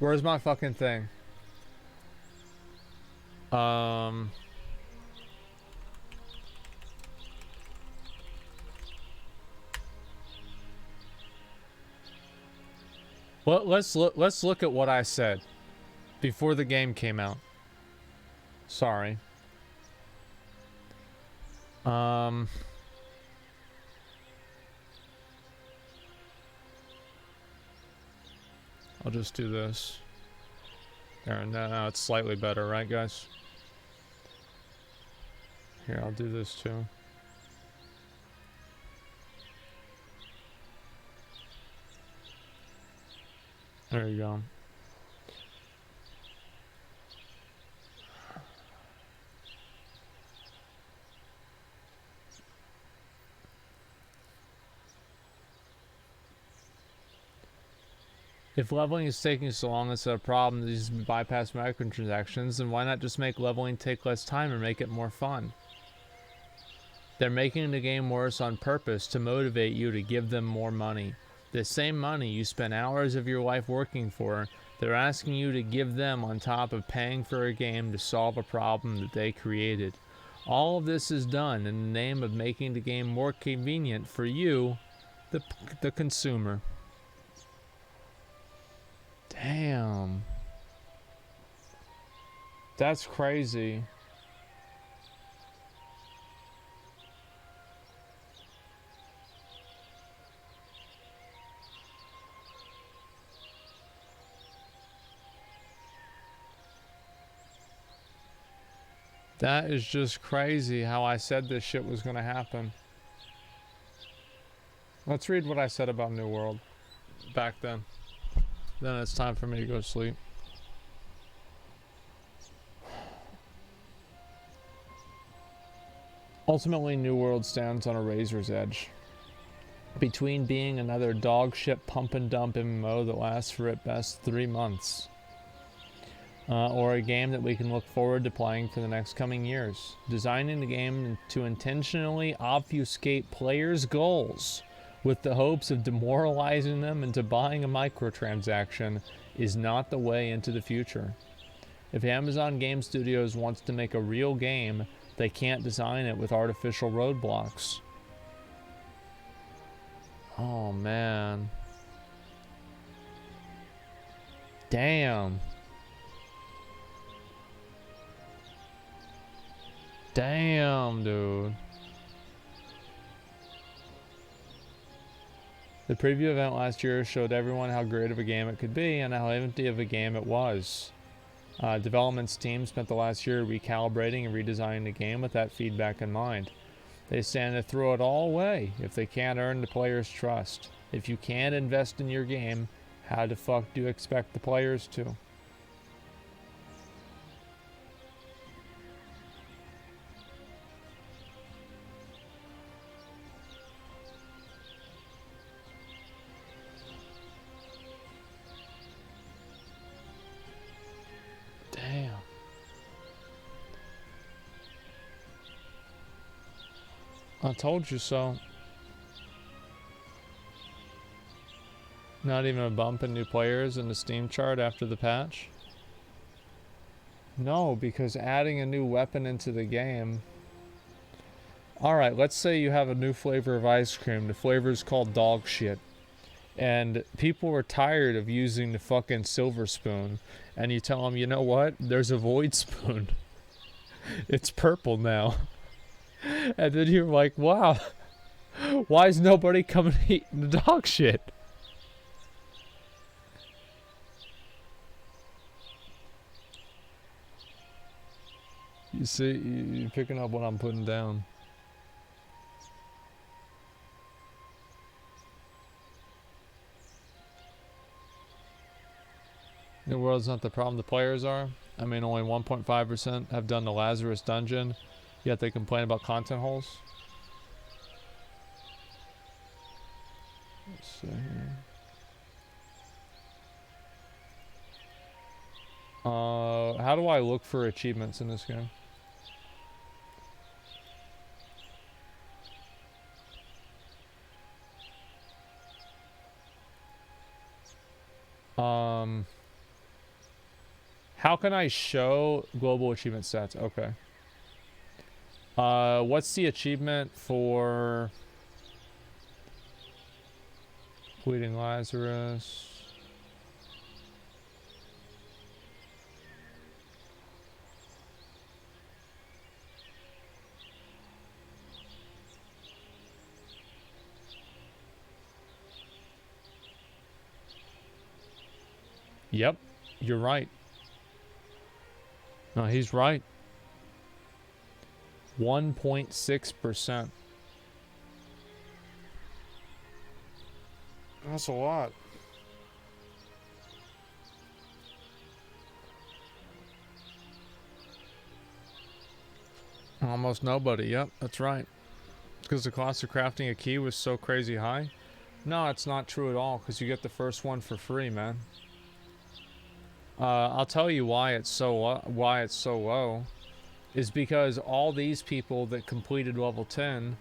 Where's my fucking thing? Well, let's look at what I said before the game came out. Sorry. I'll just do this. There, now it's slightly better, right, guys? Here, I'll do this too. There you go. If leveling is taking so long instead of problem, these bypass microtransactions, then why not just make leveling take less time and make it more fun? They're making the game worse on purpose to motivate you to give them more money. The same money you spent hours of your life working for, they're asking you to give them on top of paying for a game to solve a problem that they created. All of this is done in the name of making the game more convenient for you, the consumer. Damn. That's crazy. That is just crazy how I said this shit was gonna happen. Let's read what I said about New World back then. Then it's time for me to go to sleep. Ultimately, New World stands on a razor's edge. Between being another dog shit pump and dump MMO that lasts for at best 3 months, or a game that we can look forward to playing for the next coming years. Designing the game to intentionally obfuscate players' goals with the hopes of demoralizing them into buying a microtransaction is not the way into the future. If Amazon Game Studios wants to make a real game, they can't design it with artificial roadblocks. Oh, man. Damn. Damn, dude. The preview event last year showed everyone how great of a game it could be and how empty of a game it was. Development's team spent the last year recalibrating and redesigning the game with that feedback in mind. They stand to throw it all away if they can't earn the players' trust. If you can't invest in your game, how the fuck do you expect the players to? Damn. I told you so. Not even a bump in new players in the Steam chart after the patch? No, because adding a new weapon into the game... Alright, let's say you have a new flavor of ice cream. The flavor is called dog shit. And people were tired of using the fucking silver spoon. And you tell them, you know what? There's a void spoon. It's purple now. And then you're like, wow. Why is nobody coming eating the dog shit? You see, you're picking up what I'm putting down. The world's not the problem, the players are. I mean, only 1.5% have done the Lazarus dungeon, yet they complain about content holes. Let's see here. How do I look for achievements in this game? How can I show global achievement stats? Okay. What's the achievement for Bleeding Lazarus? Yep, you're right. No, he's right. 1.6%. That's a lot. Almost nobody. Yep, that's right. Because the cost of crafting a key was so crazy high? No, it's not true at all, because you get the first one for free, man. I'll tell you why it's so low. Is because all these people that completed level 10,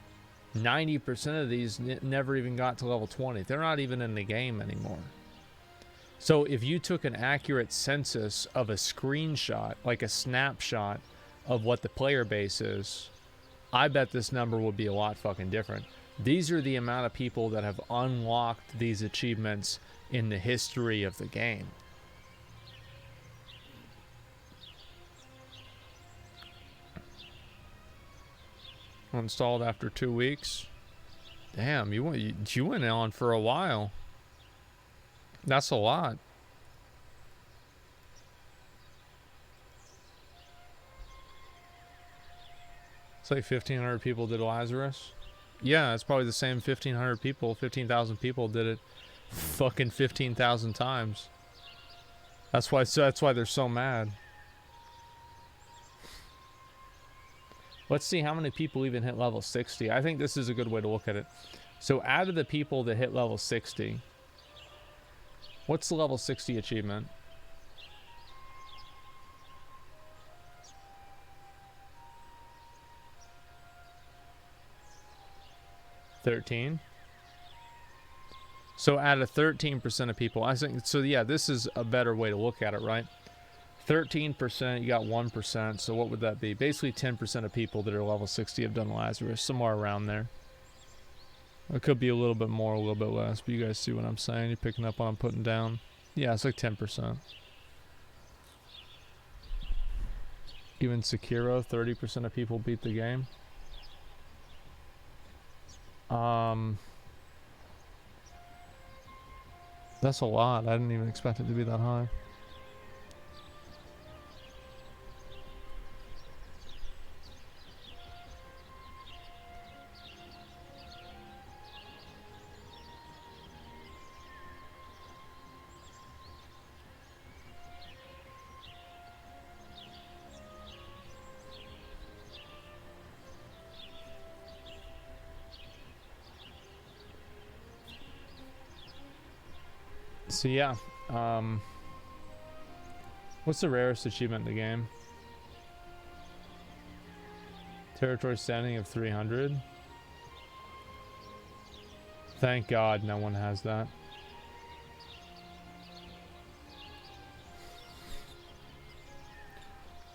90% of these never even got to level 20. They're not even in the game anymore. So if you took an accurate census of a screenshot, like a snapshot of what the player base is, I bet this number would be a lot fucking different. These are the amount of people that have unlocked these achievements in the history of the game. Installed after 2 weeks. Damn, you went on for a while. That's a lot. It's like 1,500 people did Lazarus. Yeah, it's probably the same 1,500 people, 15,000 people did it fucking 15,000 times. That's why they're so mad. Let's see how many people even hit level 60. I think this is a good way to look at it. So out of the people that hit level 60, what's the level 60 achievement? $13. So out of 13% of people, I think, so yeah, this is a better way to look at it, right? 13%, you got 1%, so what would that be? Basically 10% of people that are level 60 have done Lazarus, somewhere around there. It could be a little bit more, a little bit less, but you guys see what I'm saying? You're picking up what I'm putting down? Yeah, it's like 10%. Even Sekiro, 30% of people beat the game. That's a lot. I didn't even expect it to be that high. So yeah, what's the rarest achievement in the game? Territory standing of 300. Thank God no one has that.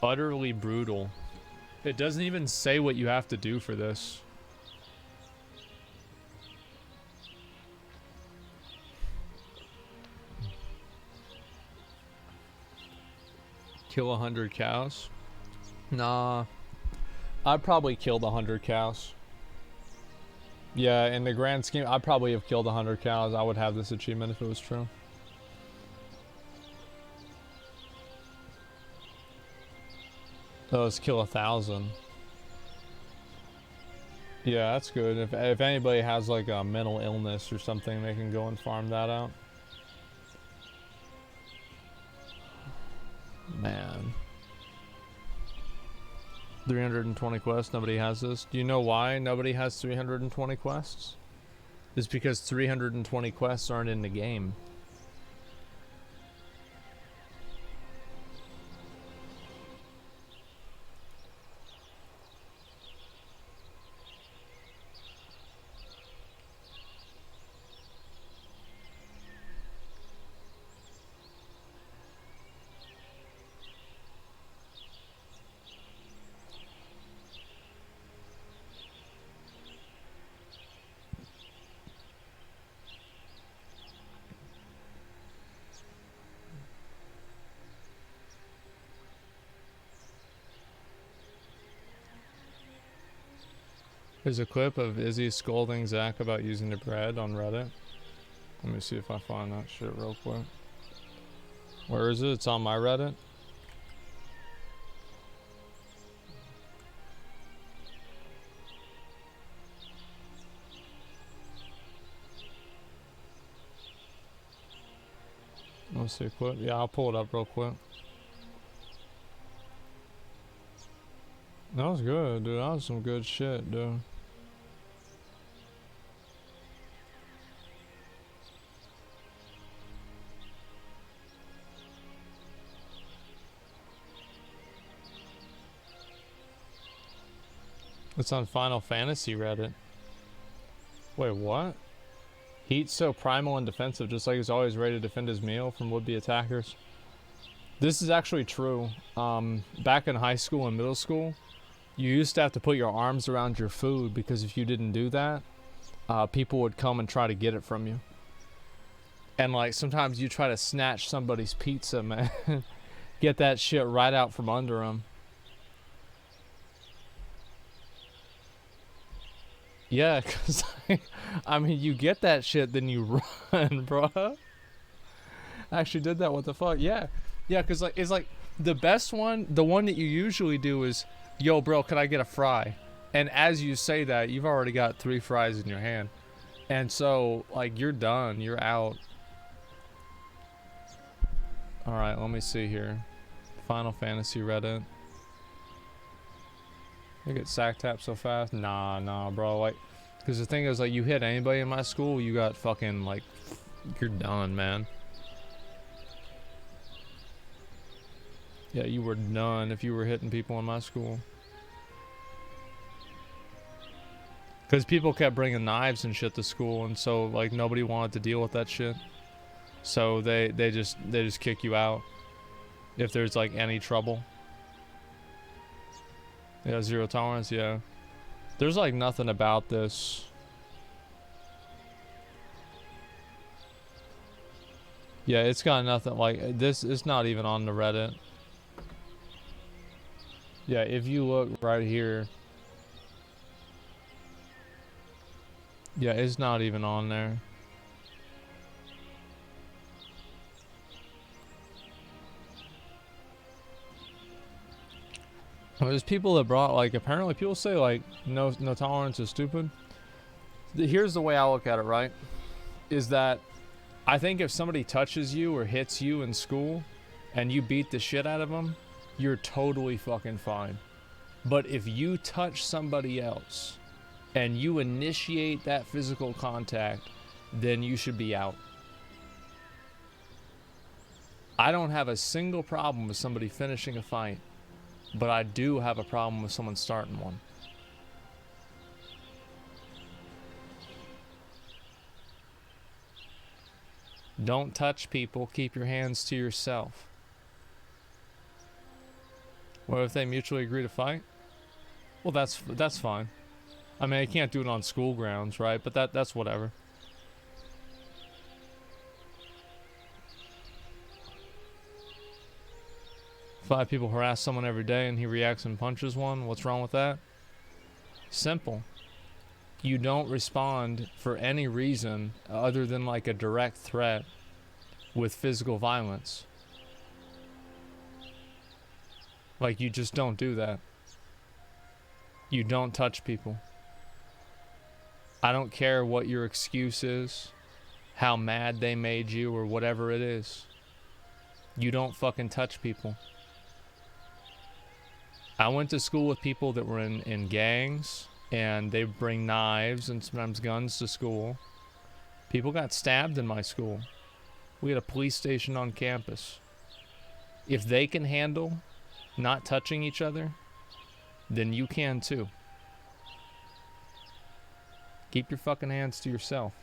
Utterly brutal. It doesn't even say what you have to do for this. Kill 100 cows? Nah. I'd probably killed 100 cows. Yeah, in the grand scheme, I'd probably have killed 100 cows. I would have this achievement if it was true. Oh, let's kill 1,000. Yeah, that's good. If anybody has like a mental illness or something, they can go and farm that out. Man. 320 quests, nobody has this. Do you know why nobody has 320 quests? It's because 320 quests aren't in the game. There's a clip of Izzy scolding Zach about using the bread on Reddit. Let me see if I find that shit real quick. Where is it? It's on my Reddit. Let's see a clip. Yeah, I'll pull it up real quick. That was good, dude. That was some good shit, dude. It's on Final Fantasy Reddit. Wait, what? Heat's so primal and defensive, just like he's always ready to defend his meal from would-be attackers. This is actually true. Back in high school and middle school, you used to have to put your arms around your food because if you didn't do that, people would come and try to get it from you. And like sometimes you try to snatch somebody's pizza, man. Get that shit right out from under them. Yeah, because I mean, you get that shit, then you run, bro. I actually did that. What the fuck? Yeah, yeah, because like it's like the best one, the one that you usually do is, yo, bro, can I get a fry? And as you say that, you've already got 3 fries in your hand, and so like you're done, you're out. All right, let me see here. Final Fantasy Reddit. They get sack tapped so fast. Nah, bro. Like, because the thing is, like, you hit anybody in my school, you got fucking, like, you're done, man. Yeah, you were done if you were hitting people in my school. Because people kept bringing knives and shit to school, and so, like, nobody wanted to deal with that shit. So they just kick you out if there's, like, any trouble. Yeah, zero tolerance, yeah. There's, like, nothing about this. Yeah, it's got nothing, like, this is not even on the Reddit. Yeah, if you look right here. Yeah, it's not even on there. There's people that brought, like, apparently people say, like, no tolerance is stupid. Here's the way I look at it, right? Is that I think if somebody touches you or hits you in school and you beat the shit out of them, you're totally fucking fine. But if you touch somebody else and you initiate that physical contact, then you should be out. I don't have a single problem with somebody finishing a fight, but I do have a problem with someone starting one. Don't touch people, keep your hands to yourself. What if they mutually agree to fight? Well, that's fine. I mean, I can't do it on school grounds, right? But that's whatever. Five people harass someone every day and he reacts and punches one. What's wrong with that? Simple. You don't respond for any reason other than like a direct threat with physical violence. Like, you just don't do that. You don't touch people. I don't care what your excuse is, how mad they made you, or whatever it is. You don't fucking touch people. I went to school with people that were in gangs, and they bring knives and sometimes guns to school. People got stabbed in my school. We had a police station on campus. If they can handle not touching each other, then you can too. Keep your fucking hands to yourself.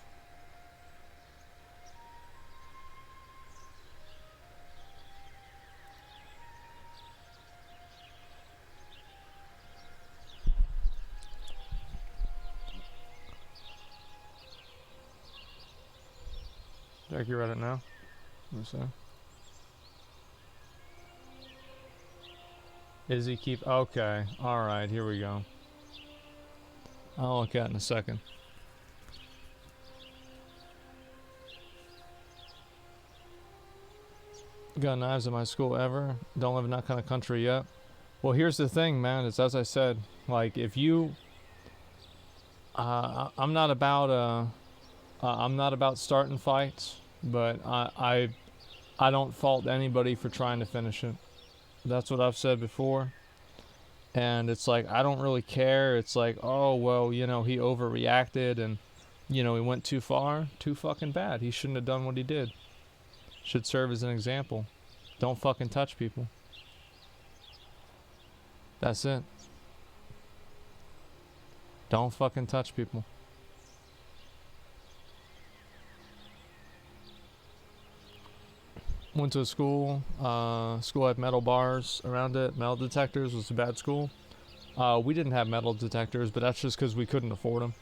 Jack, you read it now? Let me see. Izzy keep... Okay. Alright, here we go. I'll look at it in a second. Got knives in my school ever. Don't live in that kind of country yet. Well, here's the thing, man. It's as I said. Like, if you... I'm not about starting fights, but I don't fault anybody for trying to finish it. That's what I've said before. And it's like, I don't really care. It's like, oh, well, you know, he overreacted and, you know, he went too far. Too fucking bad. He shouldn't have done what he did. Should serve as an example. Don't fucking touch people. That's it. Don't fucking touch people. Went to a school. School had metal bars around it. Metal detectors. Was a bad school. We didn't have metal detectors, but that's just because we couldn't afford them.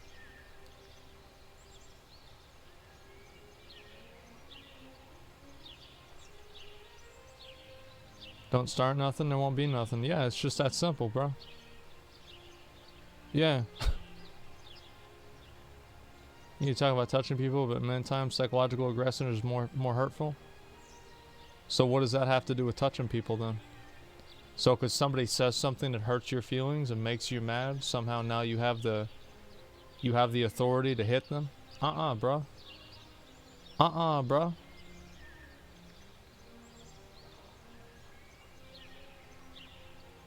Don't start nothing, there won't be nothing. Yeah, it's just that simple, bro. Yeah. You talk about touching people, but many times psychological aggression is more hurtful. So what does that have to do with touching people then? So because somebody says something that hurts your feelings and makes you mad, somehow now you have the authority to hit them? Bro. Bro.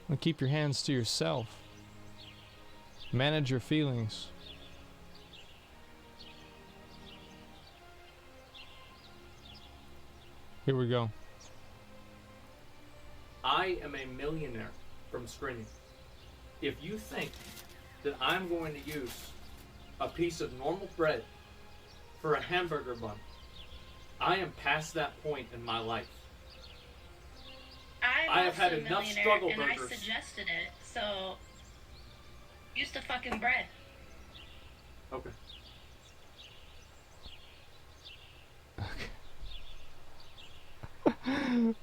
And keep your hands to yourself. Manage your feelings. Here we go. I am a millionaire from screening. If you think that I'm going to use a piece of normal bread for a hamburger bun, I am past that point in my life. I have had enough struggle burgers. And I suggested it, so use the fucking bread. Okay.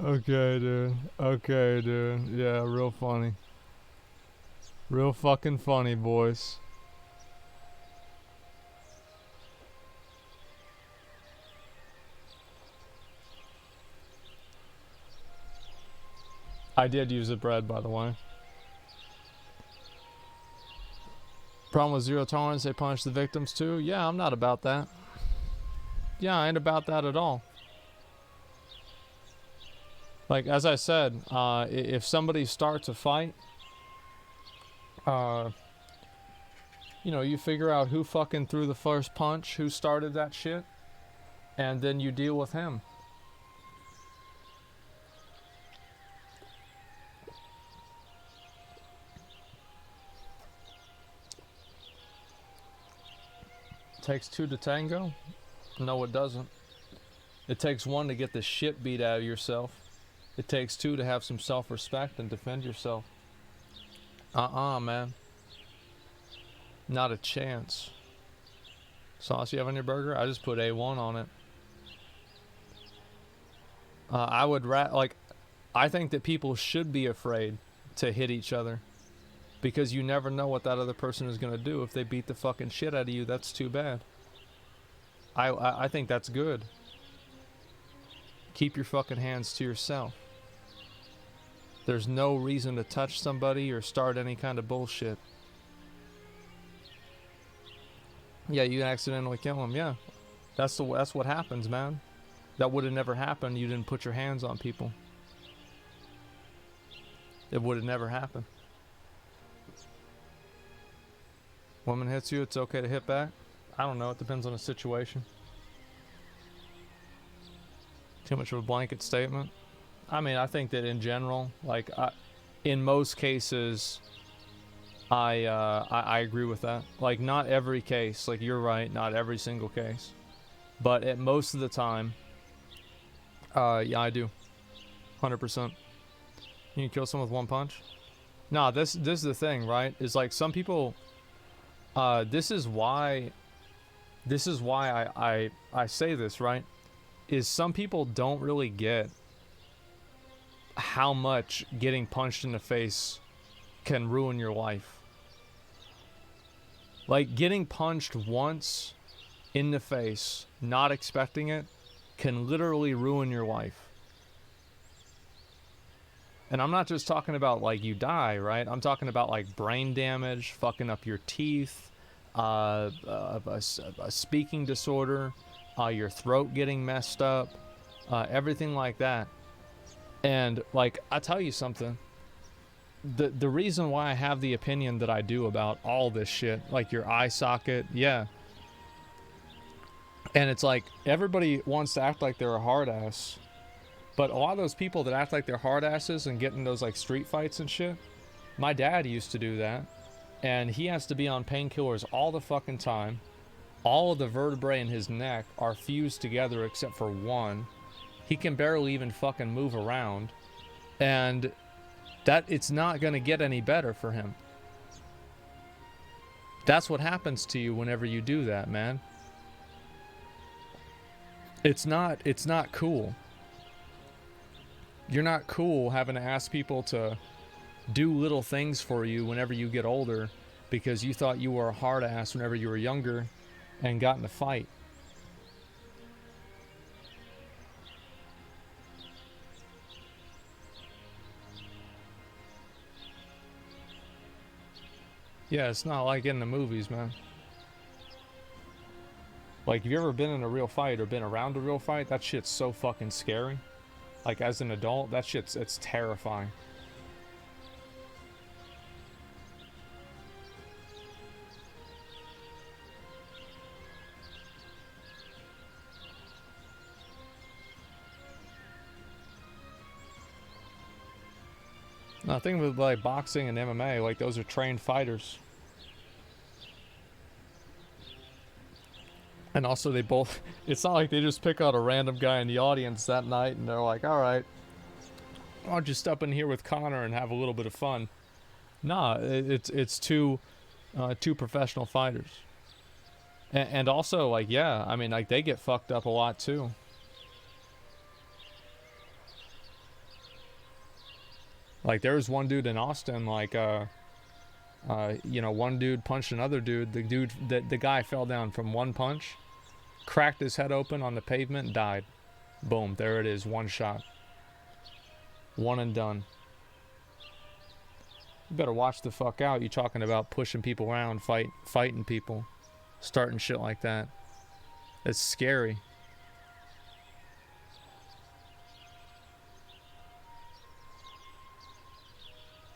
Okay, dude. Okay, dude. Yeah, real funny. Real fucking funny, boys. I did use the bread, by the way. Problem with zero tolerance, they punish the victims too. Yeah, I'm not about that. Yeah, I ain't about that at all. Like, as I said, if somebody starts a fight, you know, you figure out who fucking threw the first punch, who started that shit, and then you deal with him. Takes two to tango? No, it doesn't. It takes one to get the shit beat out of yourself. It takes two to have some self-respect and defend yourself. Man. Not a chance. Sauce you have on your burger? I just put A1 on it. I would I think that people should be afraid to hit each other. Because you never know what that other person is going to do. If they beat the fucking shit out of you, that's too bad. I think that's good. Keep your fucking hands to yourself. There's no reason to touch somebody or start any kind of bullshit. Yeah, you accidentally kill him. Yeah, that's what happens, man. That would have never happened. You didn't put your hands on people. It would have never happened. Woman hits you, it's okay to hit back? I don't know, it depends on the situation. Too much of a blanket statement? I mean, I think that in general, like, in most cases, I agree with that. Like, not every case, like, you're right, not every single case. But at most of the time, yeah, I do. 100%. You can kill someone with one punch? Nah, this is the thing, right? Is like, some people... this is why I say this, right? Is some people don't really get how much getting punched in the face can ruin your life. Like, getting punched once in the face, not expecting it, can literally ruin your life. And I'm not just talking about, like, you die, right? I'm talking about, like, brain damage, fucking up your teeth, a speaking disorder, your throat getting messed up, everything like that. And, like, I tell you something. The reason why I have the opinion that I do about all this shit, like your eye socket, yeah. And it's like, everybody wants to act like they're a hard ass. But a lot of those people that act like they're hard asses and get in those, like, street fights and shit, my dad used to do that. And he has to be on painkillers all the fucking time. All of the vertebrae in his neck are fused together except for one. He can barely even fucking move around. And that, it's not gonna get any better for him. That's what happens to you whenever you do that, man. It's not cool. You're not cool having to ask people to do little things for you whenever you get older because you thought you were a hard ass whenever you were younger and got in a fight. Yeah, it's not like in the movies, man. Like, have you ever been in a real fight or been around a real fight? That shit's so fucking scary. Like, as an adult, that shit's, it's terrifying. No, think with like boxing and MMA, like those are trained fighters. And also they both, it's not like they just pick out a random guy in the audience that night and they're like, all right, why don't you step in here with Connor and have a little bit of fun? Nah, it's two professional fighters. And also like, yeah, I mean like they get fucked up a lot too. Like there was one dude in Austin, like one dude punched another dude. The guy fell down from one punch, cracked his head open on the pavement, died. Boom, there it is, one shot. One and done. You better watch the fuck out. You talking about pushing people around, fighting people, starting shit like that. It's scary.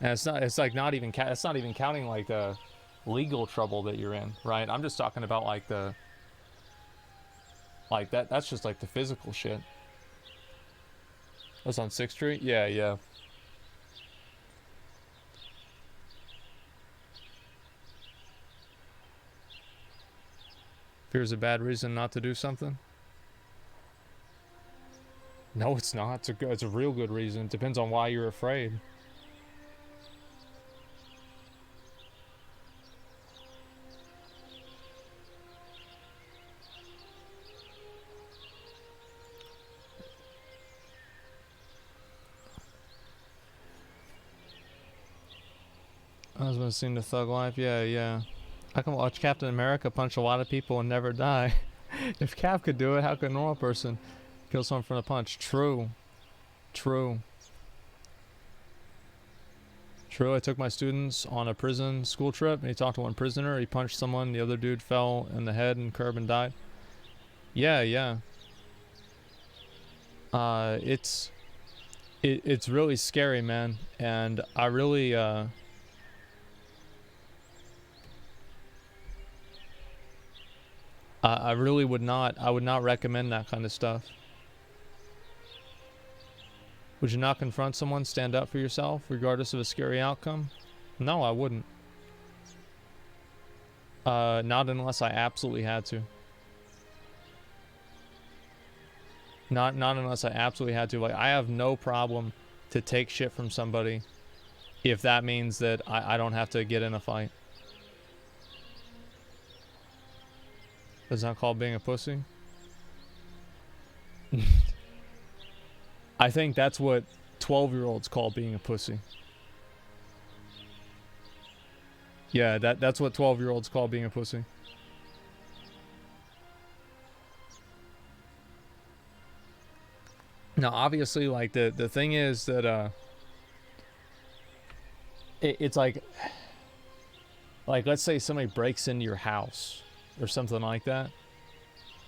And it's not even counting like the legal trouble that you're in, right? I'm just talking about like that's just like the physical shit. That's on 6th Street? Yeah, yeah. Fear's a bad reason not to do something? No, it's not. It's a real good reason. It depends on why you're afraid. Husband seen the Thug Life? Yeah, yeah. I can watch Captain America punch a lot of people and never die. If Cap could do it, how could a normal person kill someone from a punch? True. True. True, I took my students on a prison school trip and he talked to one prisoner. He punched someone, the other dude fell in the head and curb and died. Yeah, yeah. It's really scary, man. And I really I really would not recommend that kind of stuff. Would you not confront someone, stand up for yourself, regardless of a scary outcome? No, I wouldn't. Not unless I absolutely had to. Not unless I absolutely had to. Like, I have no problem to take shit from somebody if that means that I don't have to get in a fight. Is that called being a pussy? I think that's what 12-year-olds call being a pussy. Yeah, that's what 12-year-olds call being a pussy. Now, obviously, like, the thing is that it's like let's say somebody breaks into your house or something like that,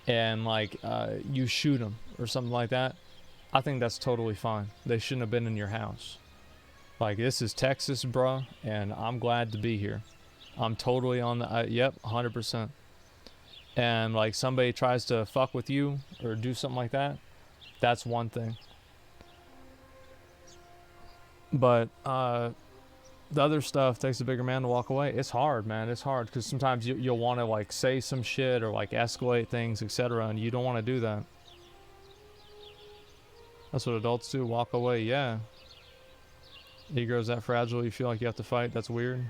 and like you shoot them or something like that. I think that's totally fine. They shouldn't have been in your house. Like, this is Texas, bruh, and I'm glad to be here. I'm totally on the yep, 100%. And like somebody tries to fuck with you or do something like that, that's one thing. But the other stuff takes a bigger man to walk away. It's hard, man. It's hard because sometimes you'll want to like say some shit or like escalate things, etc., and you don't want to do that. That's what adults do. Walk away. Yeah. Ego's that fragile. You feel like you have to fight. That's weird.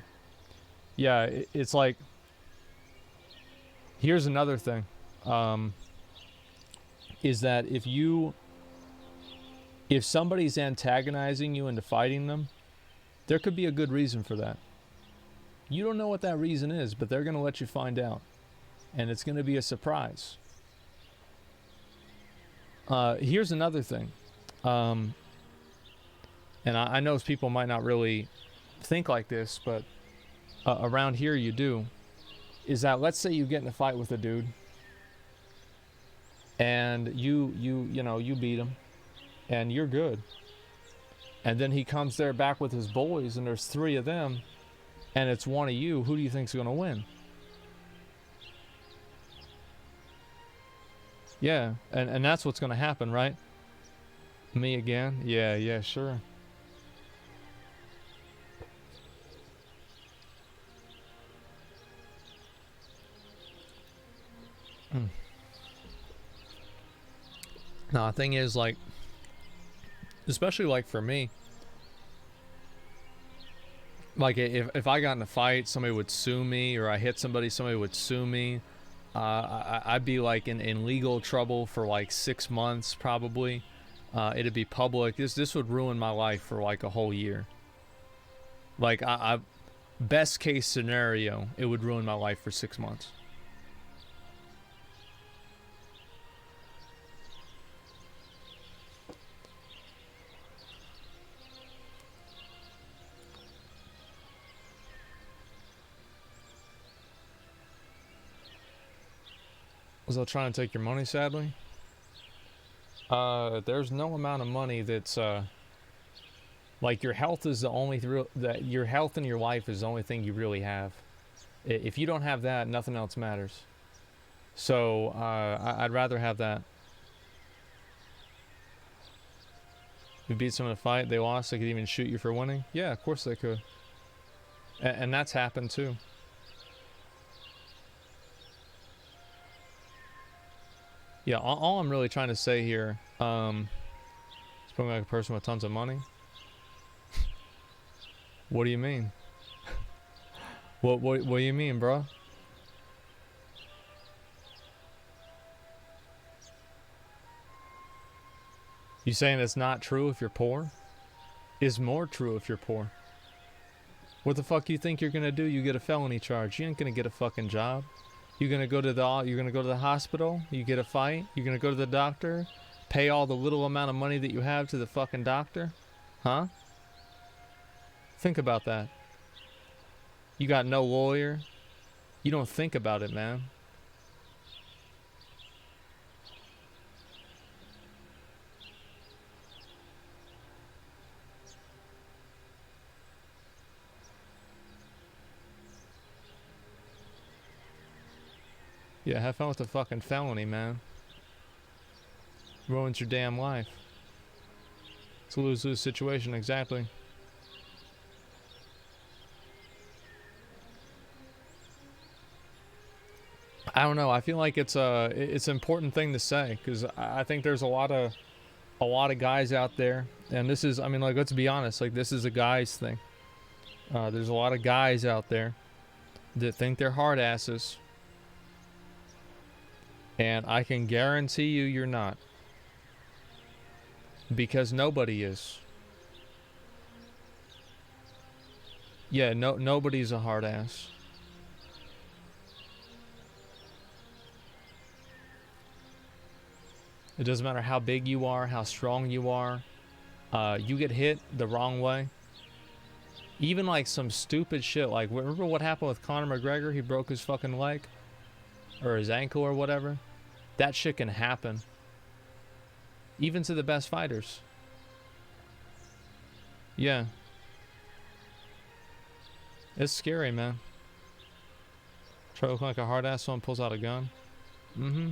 Yeah, it's like. Here's another thing. Is that if somebody's antagonizing you into fighting them, there could be a good reason for that. You don't know what that reason is, but they're going to let you find out. And it's going to be a surprise. Here's another thing. And I know people might not really think like this, but around here you do. Is that, let's say you get in a fight with a dude. And you beat him. And you're good. And then he comes there back with his boys, and there's 3 of them, and it's one of you. Who do you think's going to win? Yeah, and that's what's going to happen, right? Me again? Yeah, sure. No, the thing is, like, especially like for me, like if I got in a fight, somebody would sue me, or I hit somebody, somebody would sue me. I'd be like in legal trouble for like 6 months probably. It'd be public. This would ruin my life for like a whole year. Like I best case scenario, it would ruin my life for 6 months. Was I trying to take your money, sadly? There's no amount of money that's, like, your health is the only that your health in your life is the only thing you really have. If you don't have that, nothing else matters. So, I'd rather have that. You beat someone in a fight, they lost, they could even shoot you for winning? Yeah, of course they could. And that's happened too. Yeah, all I'm really trying to say here, spoken like a person with tons of money. What do you mean? What do you mean, bro? You saying it's not true if you're poor? Is more true if you're poor. What the fuck you think you're gonna do? You get a felony charge. You ain't gonna get a fucking job. You're gonna go to the hospital, you get a fight, you're gonna go to the doctor, pay all the little amount of money that you have to the fucking doctor? Huh? Think about that. You got no lawyer. You don't think about it, man. Yeah, have fun with the fucking felony, man. Ruins your damn life. It's a lose-lose situation, exactly. I don't know. I feel like it's an important thing to say, because I think there's a lot of guys out there, and this is, I mean, like, let's be honest, like, this is a guy's thing. There's a lot of guys out there that think they're hard asses. And I can guarantee you you're not. Because nobody is. Yeah, nobody's a hard ass. It doesn't matter how big you are, how strong you are. You get hit the wrong way. Even like some stupid shit. Like, remember what happened with Conor McGregor? He broke his fucking leg. Or his ankle or whatever. That shit can happen. Even to the best fighters. Yeah. It's scary, man. Try to look like a hard ass, someone pulls out a gun. Mm-hmm.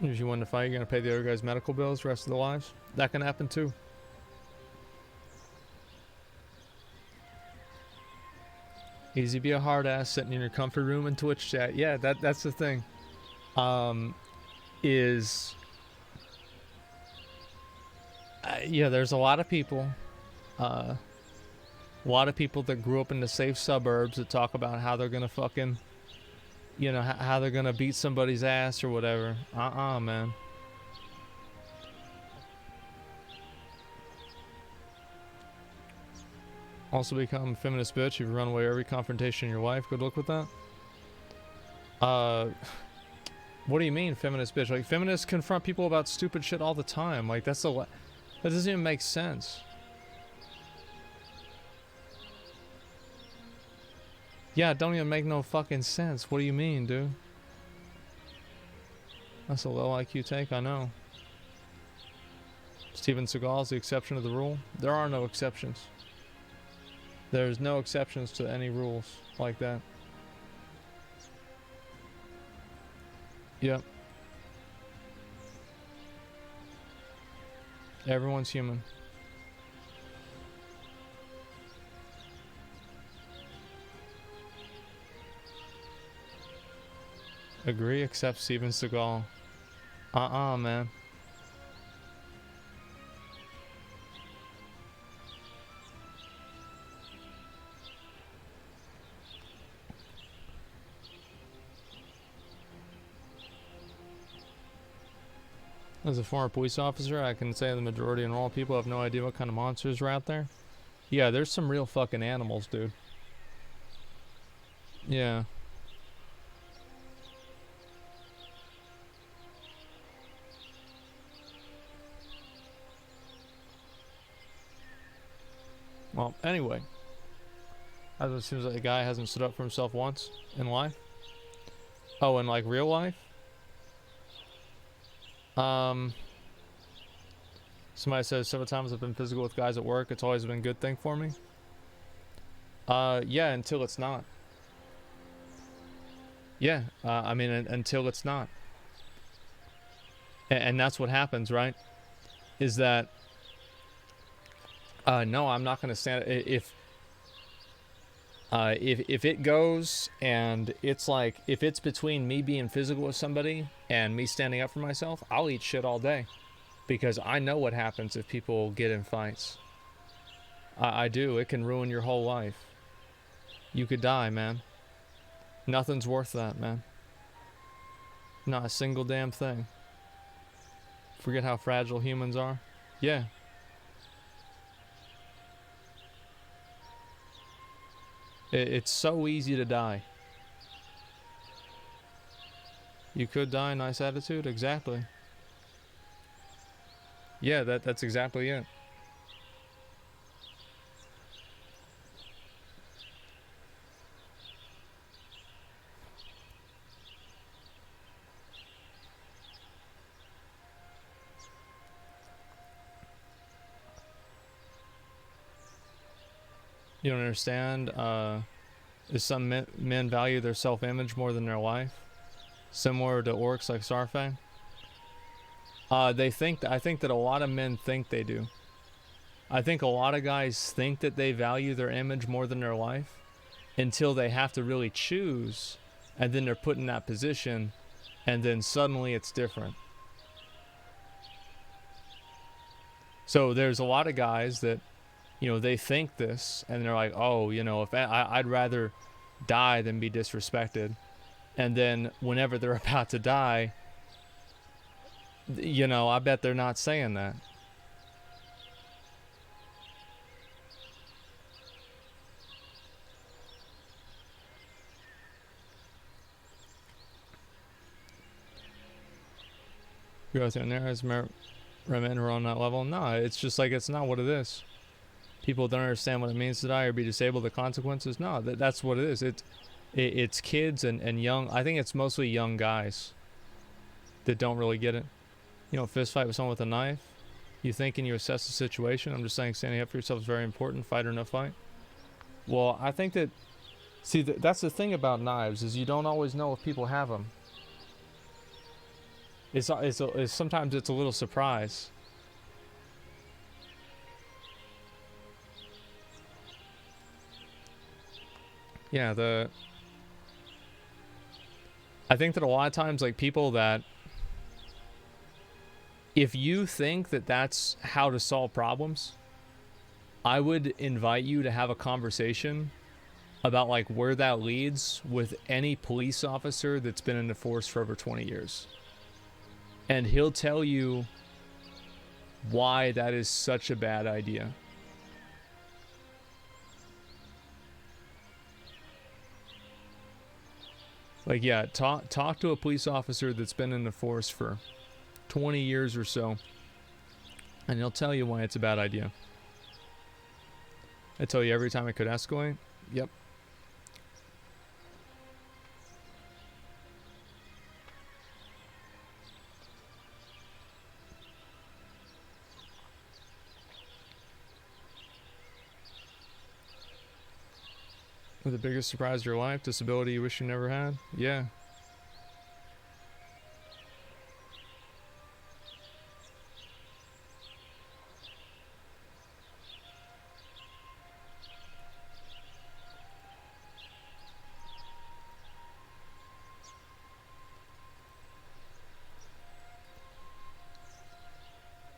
If you win the fight, you're gonna pay the other guy's medical bills the rest of their lives. That can happen too. Easy be a hard ass sitting in your comfort room and Twitch chat. Yeah, that's the thing. Yeah, there's a lot of people. A lot of people that grew up in the safe suburbs that talk about how they're gonna fucking, you know, how they're gonna beat somebody's ass or whatever. Man. Also become a feminist bitch if you run away every confrontation in your life. Good luck with that. What do you mean, feminist bitch? Like, feminists confront people about stupid shit all the time. Like, that doesn't even make sense. Yeah, it don't even make no fucking sense. What do you mean, dude? That's a low IQ take, I know. Steven Seagal is the exception to the rule. There are no exceptions. There's no exceptions to any rules like that. Yep. Everyone's human. Agree, except Steven Seagal. Man. As a former police officer, I can say the majority of normal people have no idea what kind of monsters are out there. Yeah, there's some real fucking animals, dude. Yeah. Well, anyway. As it seems like a guy hasn't stood up for himself once in life. Oh, in like real life? Somebody says several times I've been physical with guys at work. It's always been a good thing for me. Yeah, until it's not. Yeah, I mean, until it's not. And that's what happens, right? Is that, no, I'm not going to stand if it goes and it's like, if it's between me being physical with somebody and me standing up for myself, I'll eat shit all day. Because I know what happens if people get in fights. I do. It can ruin your whole life. You could die, man. Nothing's worth that, man. Not a single damn thing. Forget how fragile humans are? Yeah. It's so easy to die. You could die, nice attitude? Exactly. Yeah, that's exactly it. You don't understand? Is some men value their self-image more than their life? Similar to orcs like Sarfang? I think that a lot of men think they do. I think a lot of guys think that they value their image more than their life until they have to really choose, and then they're put in that position, and then suddenly it's different. So there's a lot of guys that, you know, they think this, and they're like, oh, you know, if I'd rather die than be disrespected. And then whenever they're about to die, you know, I bet they're not saying that. You go through there as men who are on that level. No, it's just like, it's not what it is. People don't understand what it means to die or be disabled, the consequences. No, that's what it is. It's kids and young. I think it's mostly young guys that don't really get it. You know, fist fight with someone with a knife. You think and you assess the situation. I'm just saying standing up for yourself is very important, fight or no fight. Well, I think that, see, that's the thing about knives, is you don't always know if people have them. Sometimes it's a little surprise. Yeah, I think that a lot of times, like, people that, if you think that that's how to solve problems, I would invite you to have a conversation about, like, where that leads with any police officer that's been in the force for over 20 years. And he'll tell you why that is such a bad idea. Like, yeah, talk to a police officer that's been in the force for 20 years or so, and he'll tell you why it's a bad idea. I tell you every time it could escalate. Yep. The biggest surprise of your life, disability you wish you never had? Yeah.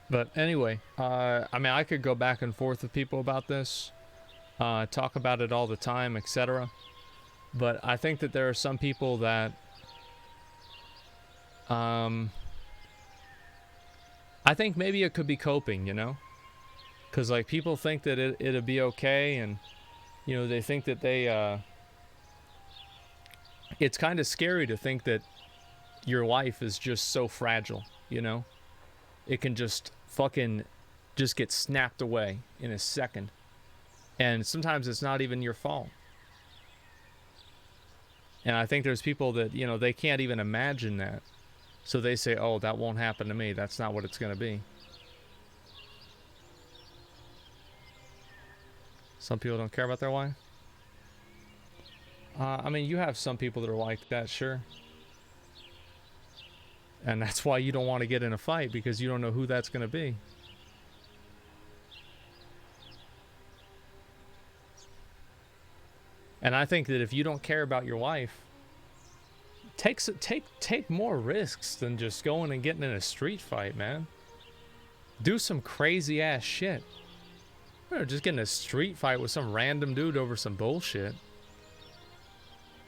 But anyway, I mean, I could go back and forth with people about this, talk about it all the time, etc. But I think that there are some people that, I think maybe it could be coping, you know? Because, like, people think that it'll be okay, and, you know, they think that they, it's kind of scary to think that your life is just so fragile, you know? It can just fucking just get snapped away in a second. And sometimes it's not even your fault. And I think there's people that, you know, they can't even imagine that. So they say, oh, that won't happen to me. That's not what it's going to be. Some people don't care about their wife. I mean, you have some people that are like that, sure. And that's why you don't want to get in a fight, because you don't know who that's going to be. And I think that if you don't care about your wife, take more risks than just going and getting in a street fight, man. Do some crazy ass shit. Or just get in a street fight with some random dude over some bullshit.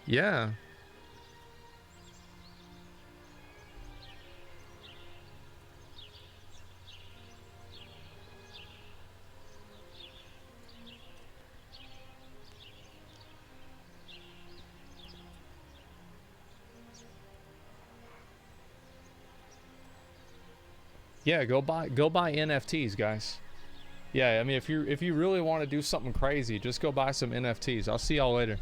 Yeah. Yeah, go buy NFTs, guys. Yeah, I mean, if you really want to do something crazy, just go buy some NFTs. I'll see y'all later.